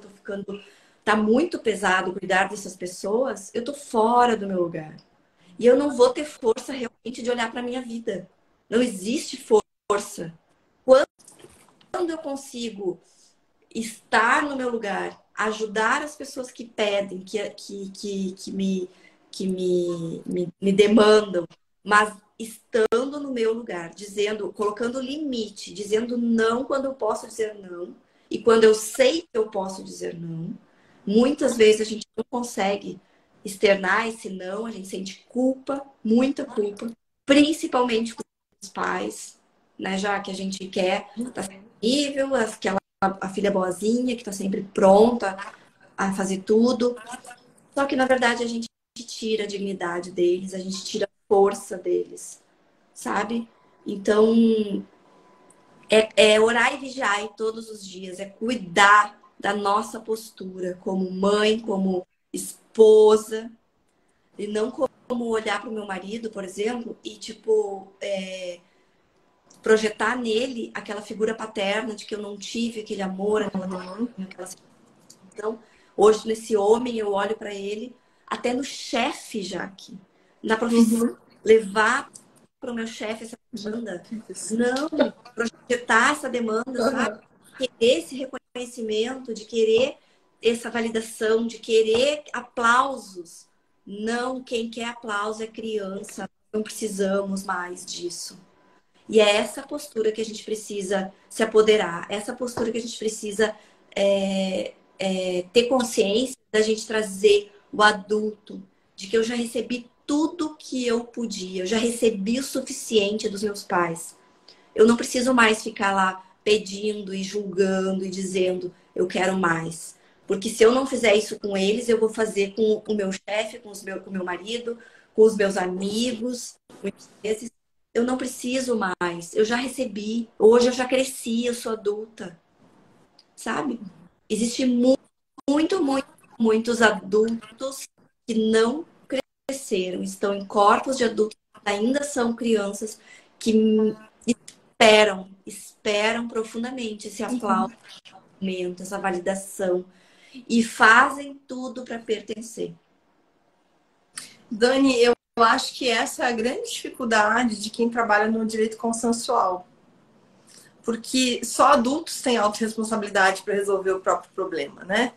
tá muito pesado cuidar dessas pessoas, eu tô fora do meu lugar. E eu não vou ter força realmente de olhar para minha vida. Não existe força. Quando eu consigo estar no meu lugar, ajudar as pessoas que pedem, que me demandam, mas estando no meu lugar, dizendo, colocando limite, dizendo não quando eu posso dizer não, e quando eu sei que eu posso dizer não, muitas vezes a gente não consegue externar esse não, a gente sente culpa, muita culpa, principalmente com os pais, né? Já que a gente quer estar disponível, aquela a filha boazinha que está sempre pronta a fazer tudo. Só que na verdade a gente tira a dignidade deles, a gente tira a força deles, sabe? Então é orar e vigiar todos os dias, é cuidar da nossa postura como mãe, como esposa, e não como olhar para o meu marido, por exemplo, e tipo projetar nele aquela figura paterna de que eu não tive aquele amor, aquela situação. Hoje, nesse homem, eu olho para ele, até no chefe, Jaque, na profissão, Uhum. levar para o meu chefe essa demanda. Não, projetar essa demanda, sabe? Uhum. Querer esse reconhecimento, de querer essa validação, de querer aplausos. Não, quem quer aplauso é criança. Não precisamos mais disso. E é essa postura que a gente precisa se apoderar, essa postura que a gente precisa ter consciência da gente trazer o adulto, de que eu já recebi tudo que eu podia, eu já recebi o suficiente dos meus pais. Eu não preciso mais ficar lá pedindo e julgando e dizendo eu quero mais. Porque se eu não fizer isso com eles, eu vou fazer com o meu chefe, com o meu marido, com os meus amigos. Muitas vezes eu não preciso mais. Eu já recebi. Hoje eu já cresci, eu sou adulta. Sabe? Existe muitos adultos que não cresceram, estão em corpos de adultos que ainda são crianças que esperam profundamente esse aplauso, essa validação e fazem tudo para pertencer. Dani, eu acho que essa é a grande dificuldade de quem trabalha no direito consensual. Porque só adultos têm autorresponsabilidade para resolver o próprio problema, né?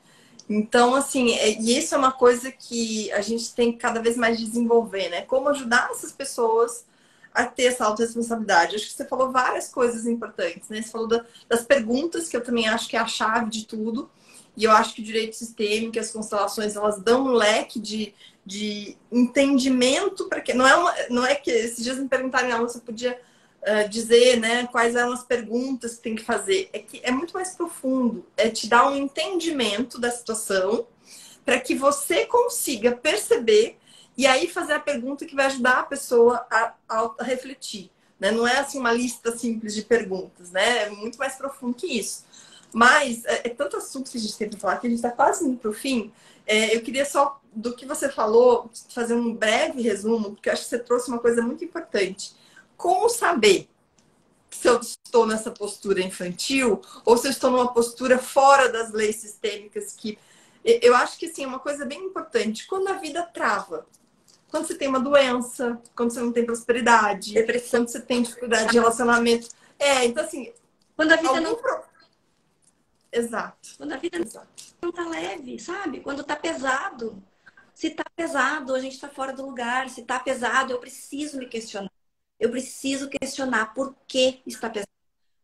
Então, assim, e isso é uma coisa que a gente tem que cada vez mais desenvolver, né? Como ajudar essas pessoas a ter essa autorresponsabilidade. Acho que você falou várias coisas importantes, né? Você falou das perguntas, que eu também acho que é a chave de tudo. E eu acho que o direito sistêmico, as constelações, elas dão um leque de entendimento para que não é que esses dias me perguntaram, você podia dizer, né, quais eram as perguntas que tem que fazer. É que é muito mais profundo, é te dar um entendimento da situação para que você consiga perceber e aí fazer a pergunta que vai ajudar a pessoa a refletir. Né? Não é assim uma lista simples de perguntas, né? É muito mais profundo que isso. Mas é tanto assunto que a gente tem para falar que a gente está quase indo para o fim. Eu queria só, do que você falou, fazer um breve resumo, porque eu acho que você trouxe uma coisa muito importante. Como saber se eu estou nessa postura infantil ou se eu estou numa postura fora das leis sistêmicas que eu acho que assim, é uma coisa bem importante. Quando a vida trava, quando você tem uma doença, quando você não tem prosperidade, Depressão. quando você tem dificuldade de relacionamento. Então assim, Quando a vida não. Exato. Quando a vida não tá leve, sabe? Quando tá pesado. Se tá pesado, a gente tá fora do lugar. Se tá pesado, eu preciso me questionar. Eu preciso questionar por que está pesado.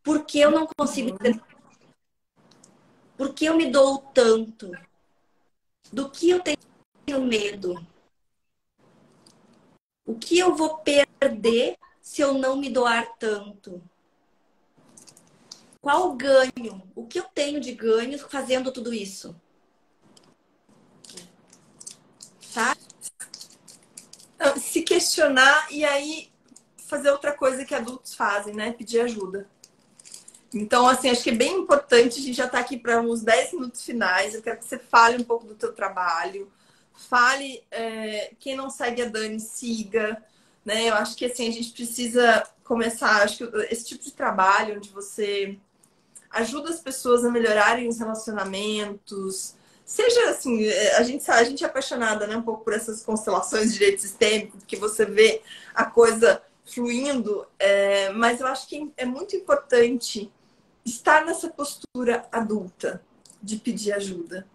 Por que eu não consigo entender? Por que eu me dou tanto? Do que eu tenho medo? O que eu vou perder se eu não me doar tanto? Qual o ganho? O que eu tenho de ganho fazendo tudo isso? Tá? Se questionar e aí fazer outra coisa que adultos fazem, né? Pedir ajuda. Então, assim, acho que é bem importante, a gente já está aqui para uns 10 minutos finais. Eu quero que você fale um pouco do teu trabalho. Fale, quem não segue a Dani, siga. Né? Eu acho que assim, a gente precisa começar, acho que esse tipo de trabalho onde você ajuda as pessoas a melhorarem os relacionamentos. Seja assim, a gente é apaixonada, né, um pouco por essas constelações de direito sistêmico, porque você vê a coisa fluindo, mas eu acho que é muito importante estar nessa postura adulta de pedir ajuda.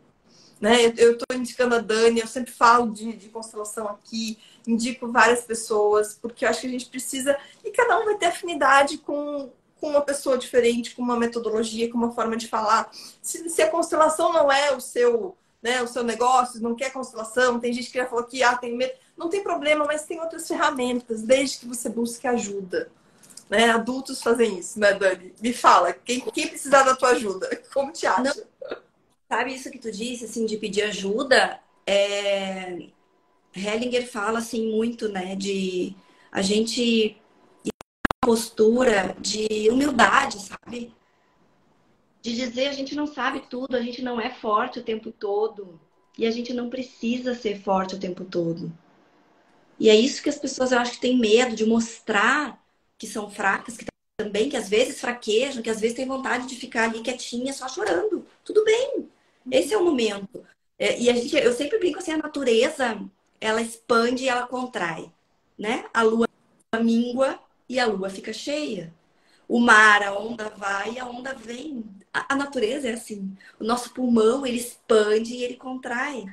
né? Eu estou indicando a Dani, eu sempre falo de constelação aqui, indico várias pessoas, porque eu acho que a gente precisa, e cada um vai ter afinidade com uma pessoa diferente, com uma metodologia, com uma forma de falar. Se a constelação não é o seu, né, o seu negócio, não quer constelação, tem gente que já falou que tem medo, não tem problema, mas tem outras ferramentas, desde que você busque ajuda. Né? Adultos fazem isso, né, Dani? Me fala, quem precisar da tua ajuda, como te Não, acha? sabe isso que tu disse, assim, de pedir ajuda? Hellinger fala, assim, muito, né, de a gente postura de humildade, sabe? De dizer a gente não sabe tudo, a gente não é forte o tempo todo. E a gente não precisa ser forte o tempo todo. E é isso que as pessoas, eu acho que têm medo de mostrar que são fracas, que também, que às vezes fraquejam, que às vezes têm vontade de ficar ali quietinha, só chorando. Tudo bem. Esse é o momento. E eu sempre brinco assim, a natureza, ela expande e ela contrai, né? A lua míngua e a lua fica cheia. O mar, a onda vai e a onda vem. A natureza é assim. O nosso pulmão, ele expande e ele contrai.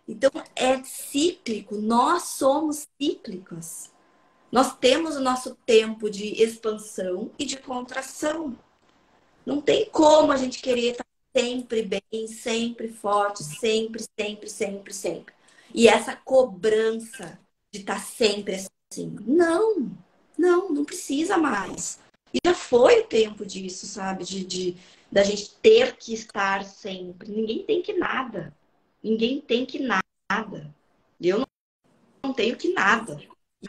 Então, é cíclico. Nós somos cíclicos. Nós temos o nosso tempo de expansão e de contração. Não tem como a gente querer estar sempre bem, sempre forte, sempre, sempre, sempre, sempre. E essa cobrança de estar sempre assim. Não precisa mais. E já foi o tempo disso, sabe? Da gente ter que estar sempre. Ninguém tem que nada. Ninguém tem que nada. Eu não tenho que nada.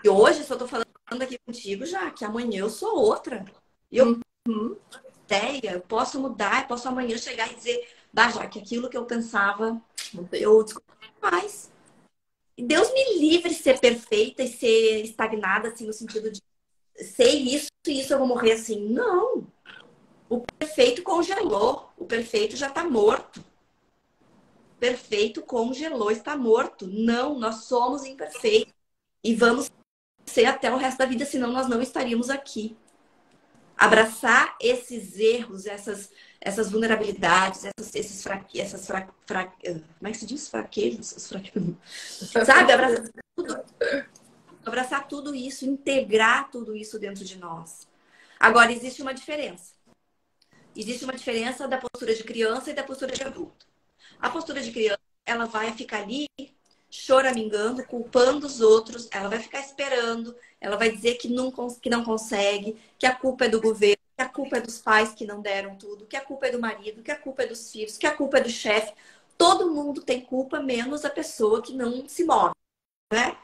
E hoje eu só tô falando aqui contigo já, que amanhã eu sou outra. E eu Uhum. ideia, eu posso mudar, eu posso amanhã chegar e dizer, bah, já que aquilo que eu pensava, eu descobri mais. E Deus me livre de ser perfeita e ser estagnada, assim, no sentido de sei isso e isso eu vou morrer assim. Não. O perfeito congelou. O perfeito já está morto. O perfeito congelou, está morto. Não, nós somos imperfeitos. E vamos ser até o resto da vida, senão nós não estaríamos aqui. Abraçar esses erros, essas vulnerabilidades, como é que se diz? Fraquejos? Sabe? Abraçar tudo isso, integrar tudo isso dentro de nós. Agora, existe uma diferença. Existe uma diferença da postura de criança e da postura de adulto. A postura de criança, ela vai ficar ali choramingando, culpando os outros, ela vai ficar esperando, ela vai dizer que não consegue, que a culpa é do governo, que a culpa é dos pais que não deram tudo, que a culpa é do marido, que a culpa é dos filhos, que a culpa é do chefe. Todo mundo tem culpa, menos a pessoa que não se move, né?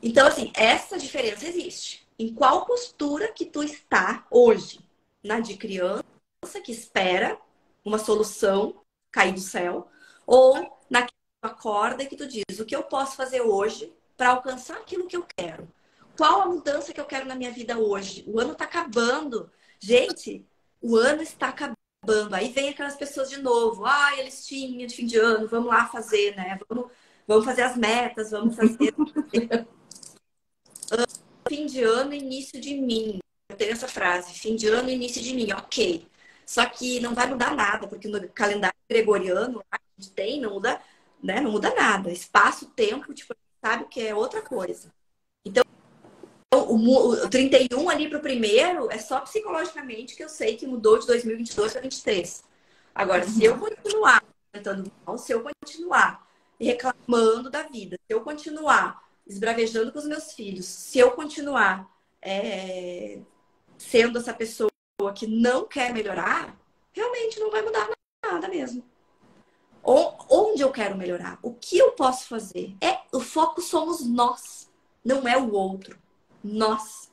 Então, assim, essa diferença existe. Em qual postura que tu está hoje? Na de criança, que espera uma solução cair do céu, ou na que tu acorda e que tu diz o que eu posso fazer hoje para alcançar aquilo que eu quero? Qual a mudança que eu quero na minha vida hoje? O ano está acabando. Gente, o ano está acabando. Aí vem aquelas pessoas de novo. Ah, eles tinham de fim de ano, vamos lá fazer, né? Vamos fazer as metas, vamos fazer fim de ano, início de mim. Eu tenho essa frase, fim de ano, início de mim, ok. Só que não vai mudar nada, porque no calendário gregoriano a gente tem, não muda, né? Não muda nada. Espaço-tempo, tipo, sabe que é outra coisa. Então, o 31 ali para o primeiro é só psicologicamente que eu sei que mudou de 2022 para 2023. Agora, se eu continuar tentando mal, se eu continuar reclamando da vida, se eu continuar esbravejando com os meus filhos, se eu continuar sendo essa pessoa que não quer melhorar, realmente não vai mudar nada mesmo. Onde eu quero melhorar? O que eu posso fazer? O foco somos nós, não é o outro. Nós.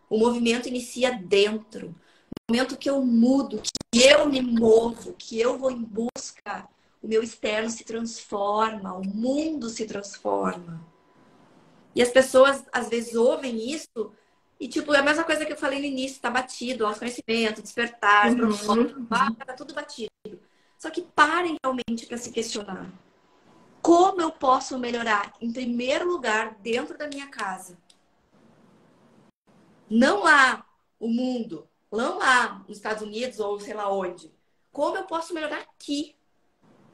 O movimento inicia dentro. No momento que eu mudo, que eu me movo, que eu vou em busca, o meu externo se transforma, o mundo se transforma. E as pessoas, às vezes, ouvem isso e, tipo, é a mesma coisa que eu falei no início, tá batido, autoconhecimento, despertar, tá tudo batido. Só que parem realmente para se questionar. Como eu posso melhorar, em primeiro lugar, dentro da minha casa? Não lá o mundo, não lá nos Estados Unidos ou sei lá onde. Como eu posso melhorar aqui?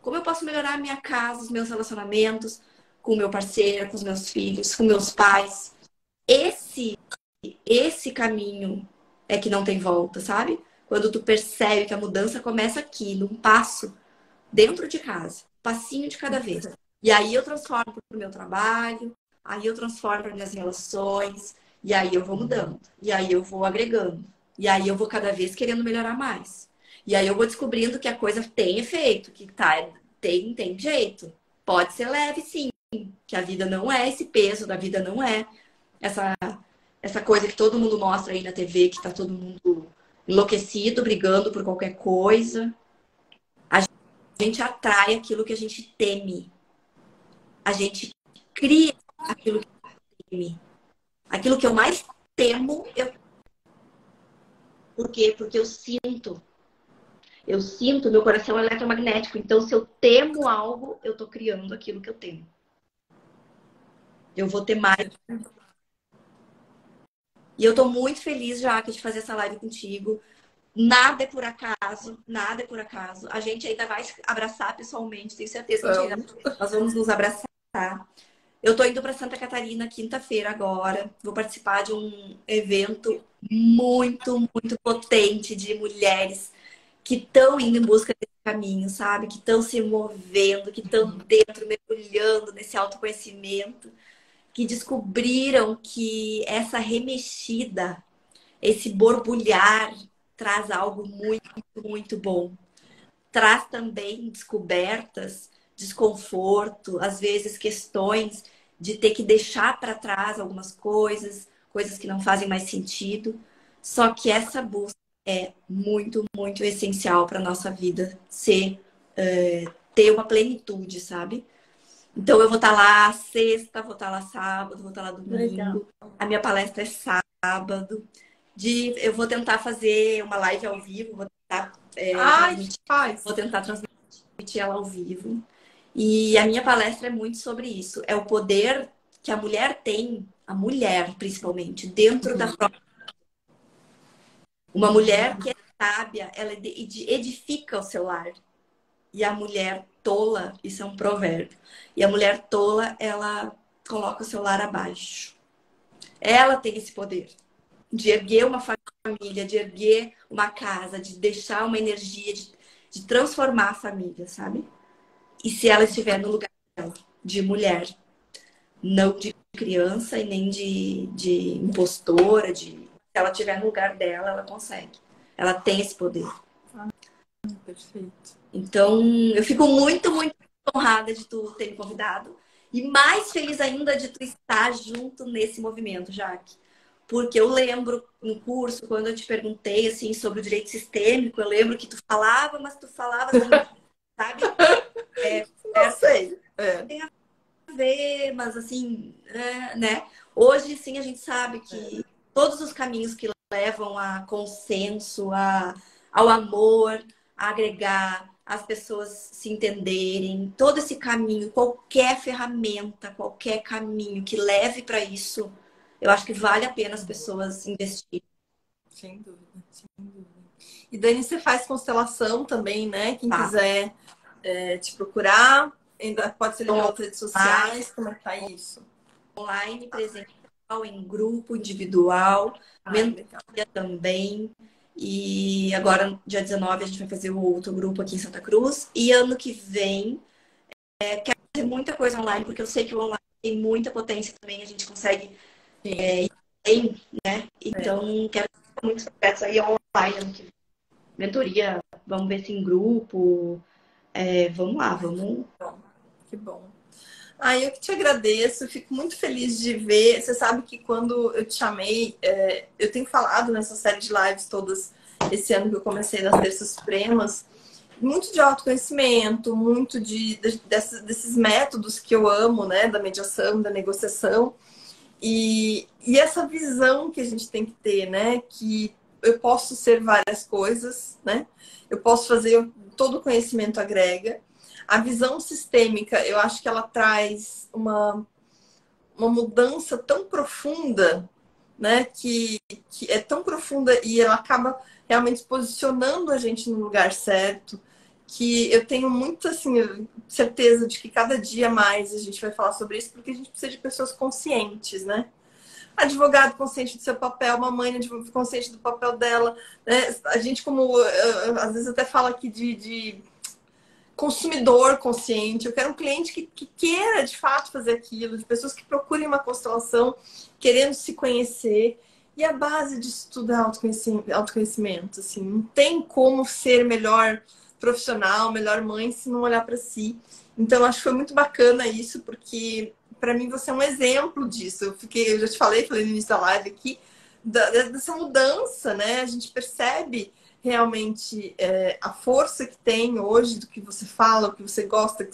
Como eu posso melhorar a minha casa, os meus relacionamentos com o meu parceiro, com os meus filhos, com meus pais. Esse, esse caminho é que não tem volta, sabe? Quando tu percebe que a mudança começa aqui, num passo dentro de casa, um passinho de cada vez. E aí eu transformo para o meu trabalho, aí eu transformo para minhas relações, e aí eu vou mudando, e aí eu vou agregando, e aí eu vou cada vez querendo melhorar mais. E aí eu vou descobrindo que a coisa tem efeito, que tem jeito. Pode ser leve, sim, que a vida não é esse peso, da vida não é essa, essa coisa que todo mundo mostra aí na TV, que tá todo mundo enlouquecido, brigando por qualquer coisa. A gente atrai aquilo que a gente teme. A gente cria aquilo que teme. Aquilo que eu mais temo, por quê? Porque eu sinto. Eu sinto, meu coração é eletromagnético. Então, se eu temo algo, eu tô criando aquilo que eu temo. Eu vou ter mais. E eu tô muito feliz, Jaque, de fazer essa live contigo. Nada é por acaso, nada é por acaso. A gente ainda vai se abraçar pessoalmente, tenho certeza que nós vamos nos abraçar. Eu tô indo para Santa Catarina quinta-feira agora. Vou participar de um evento muito potente de mulheres que estão indo em busca desse caminho, sabe? Que estão se movendo, que estão dentro, mergulhando nesse autoconhecimento, que descobriram que essa remexida, esse borbulhar, traz algo muito bom. Traz também descobertas, desconforto, às vezes questões de ter que deixar para trás algumas coisas, coisas que não fazem mais sentido. Só que essa busca é muito essencial para nossa vida ter uma plenitude, sabe? Então eu vou estar lá sexta, vou estar lá sábado, vou estar lá domingo. Legal. A minha palestra é sábado. Eu vou tentar fazer uma live ao vivo, vou tentar transmitir ela ao vivo. E a minha palestra é muito sobre isso. É o poder que a mulher tem, a mulher principalmente, dentro da própria. Uma mulher que é sábia, ela edifica o seu lar. E a mulher tola, isso é um provérbio. E a mulher tola, ela coloca o seu lar abaixo. Ela tem esse poder de erguer uma família, de erguer uma casa, de deixar uma energia, de transformar a família, sabe? E se ela estiver no lugar dela, de mulher, não de criança e nem de impostora, se ela estiver no lugar dela, ela consegue. Ela tem esse poder. Perfeito. Então, eu fico muito honrada de tu ter me convidado. E mais feliz ainda de tu estar junto nesse movimento, Jaque. Porque eu lembro no curso, quando eu te perguntei assim, sobre o direito sistêmico, eu lembro que tu falava, mas tu falava assim, sabe? Não sei. Tem a ver, mas assim, né? Hoje, sim, a gente sabe que todos os caminhos que levam a consenso, ao amor, a agregar, as pessoas se entenderem, todo esse caminho, qualquer ferramenta, qualquer caminho que leve para isso, eu acho que vale a pena as pessoas investirem. Sem dúvida, sem dúvida. E Dani, você faz constelação também, né? Quem quiser te procurar, ainda pode ser em outras redes sociais. Como é que tá isso? Online, presencial, em grupo, individual, mentoria também. E agora, dia 19, a gente vai fazer o outro grupo aqui em Santa Cruz. E ano que vem, quero fazer muita coisa online, porque eu sei que o online tem muita potência também. A gente consegue ir bem, né? Então, quero fazer muitos projetos aí online ano que vem. Mentoria, vamos ver se em grupo. Vamos lá, vamos. Que bom. Eu que te agradeço, fico muito feliz de ver. Você sabe que quando eu te chamei, eu tenho falado nessa série de lives todas esse ano que eu comecei nas Terças Supremas, muito de autoconhecimento, muito desses métodos que eu amo, né? Da mediação, da negociação. E essa visão que a gente tem que ter, né? Que eu posso ser várias coisas, né? Eu posso fazer, todo conhecimento agrega. A visão sistêmica, eu acho que ela traz uma mudança tão profunda, né? Que é tão profunda e ela acaba realmente posicionando a gente no lugar certo, que eu tenho muita assim, certeza de que cada dia mais a gente vai falar sobre isso, porque a gente precisa de pessoas conscientes, né? Advogado consciente do seu papel, uma mãe consciente do papel dela, né? A gente, como às vezes até fala aqui de consumidor consciente. Eu quero um cliente que queira de fato fazer aquilo, de pessoas que procurem uma constelação querendo se conhecer. E a base disso tudo é autoconhecimento, assim. Não tem como ser melhor profissional, melhor mãe, se não olhar para si. Então, acho que foi muito bacana isso, porque para mim você é um exemplo disso. Eu já te falei no início da live aqui, dessa mudança, né? A gente percebe realmente a força que tem hoje do que você fala, o que você gosta,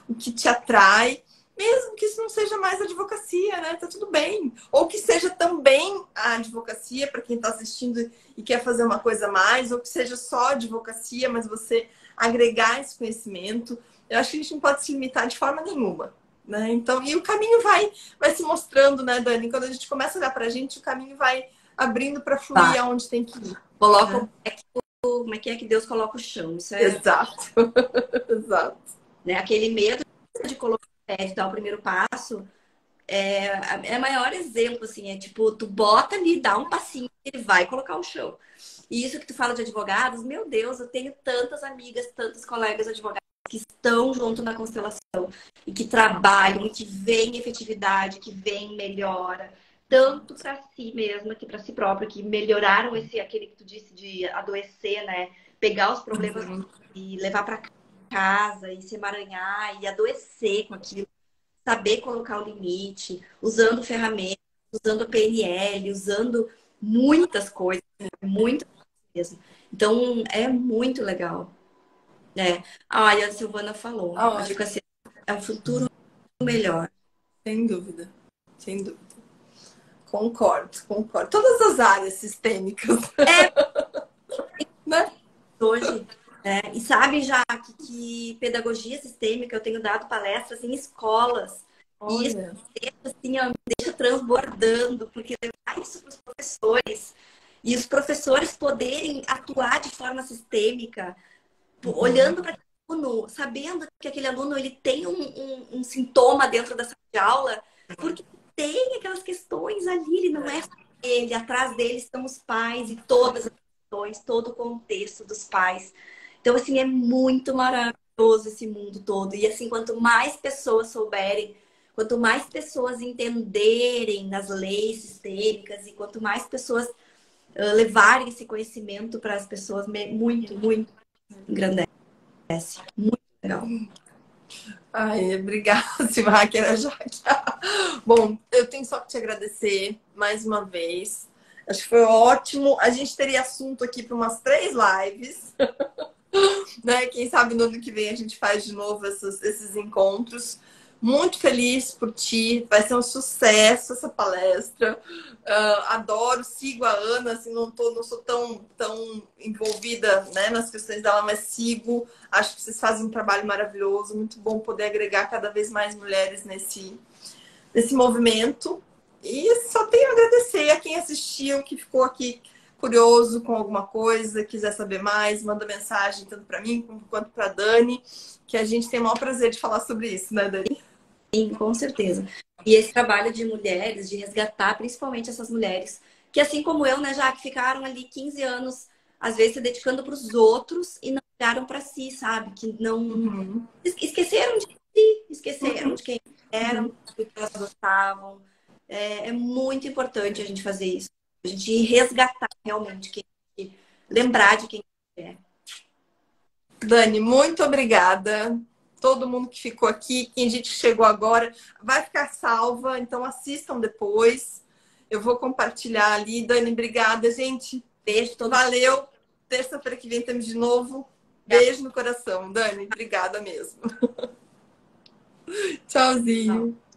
o que te atrai. Mesmo que isso não seja mais advocacia, né? Tá tudo bem. Ou que seja também a advocacia para quem está assistindo e quer fazer uma coisa a mais, ou que seja só advocacia, mas você agregar esse conhecimento. Eu acho que a gente não pode se limitar de forma nenhuma, né? Então, e o caminho vai se mostrando, né, Dani? Quando a gente começa a olhar para a gente, o caminho vai abrindo para fluir Tá. aonde tem que ir. Coloca Né? como é que Deus coloca o chão. Isso é, Exato. Exato. né, aquele medo de colocar o pé, de dar o primeiro passo. É o maior exemplo, assim, é tipo, tu bota ali, dá um passinho, ele vai colocar o chão. E isso que tu fala de advogados, meu Deus, eu tenho tantas amigas, tantos colegas advogados que estão junto na constelação e que trabalham, e que veem efetividade, que veem melhora, tanto para si mesma que para si próprio, que melhoraram aquele que tu disse de adoecer, né? Pegar os problemas e levar para casa e se emaranhar e adoecer com aquilo, saber colocar o limite, usando ferramentas, usando a PNL, usando muitas coisas, muitas mesmo. Então, é muito legal. É. Ah, e a Silvana falou, a advocacia é um futuro melhor. Sem dúvida. Sem dúvida. Concordo, concordo. Todas as áreas sistêmicas. Né? Hoje, né? E sabe já que pedagogia sistêmica, eu tenho dado palestras em escolas. E isso Olha. assim, ó, me deixa transbordando, porque levar isso para os professores e os professores poderem atuar de forma sistêmica, olhando para aquele aluno, sabendo que aquele aluno ele tem um sintoma dentro da sala de aula, porque tem aquelas questões ali, ele não é só ele, atrás dele estão os pais e todas as questões, todo o contexto dos pais. Então, assim, é muito maravilhoso esse mundo todo. E, assim, quanto mais pessoas souberem, quanto mais pessoas entenderem das leis sistêmicas e quanto mais pessoas levarem esse conhecimento para as pessoas, muito, muito engrandece. Muito legal. Ai, obrigada, Silvana, já. Bom, eu tenho só que te agradecer mais uma vez. Acho que foi ótimo. A gente teria assunto aqui para umas 3 lives. Né? Quem sabe no ano que vem a gente faz de novo esses encontros. Muito feliz por ti, vai ser um sucesso essa palestra. Adoro, sigo a Ana, assim, não sou tão envolvida, né, nas questões dela, mas sigo. Acho que vocês fazem um trabalho maravilhoso, muito bom poder agregar cada vez mais mulheres nesse movimento. E só tenho a agradecer a quem assistiu, que ficou aqui curioso com alguma coisa, quiser saber mais, manda mensagem tanto para mim quanto para Dani, que a gente tem o maior prazer de falar sobre isso, né, Dani? Sim, com certeza. E esse trabalho de mulheres, de resgatar principalmente essas mulheres, que assim como eu, né, já que ficaram ali 15 anos, às vezes se dedicando para os outros e não olharam para si, sabe? Que não esqueceram de si, esqueceram de quem eram, do que elas gostavam. É muito importante a gente fazer isso. A gente resgatar realmente quem, lembrar de quem é. Dani, muito obrigada. Todo mundo que ficou aqui, quem a gente chegou agora, vai ficar salva, então assistam depois. Eu vou compartilhar ali. Dani, obrigada, gente. Beijo, todo Valeu. Terça-feira que vem temos de novo. Beijo no coração, Dani. Obrigada mesmo. Tchauzinho. Tchau.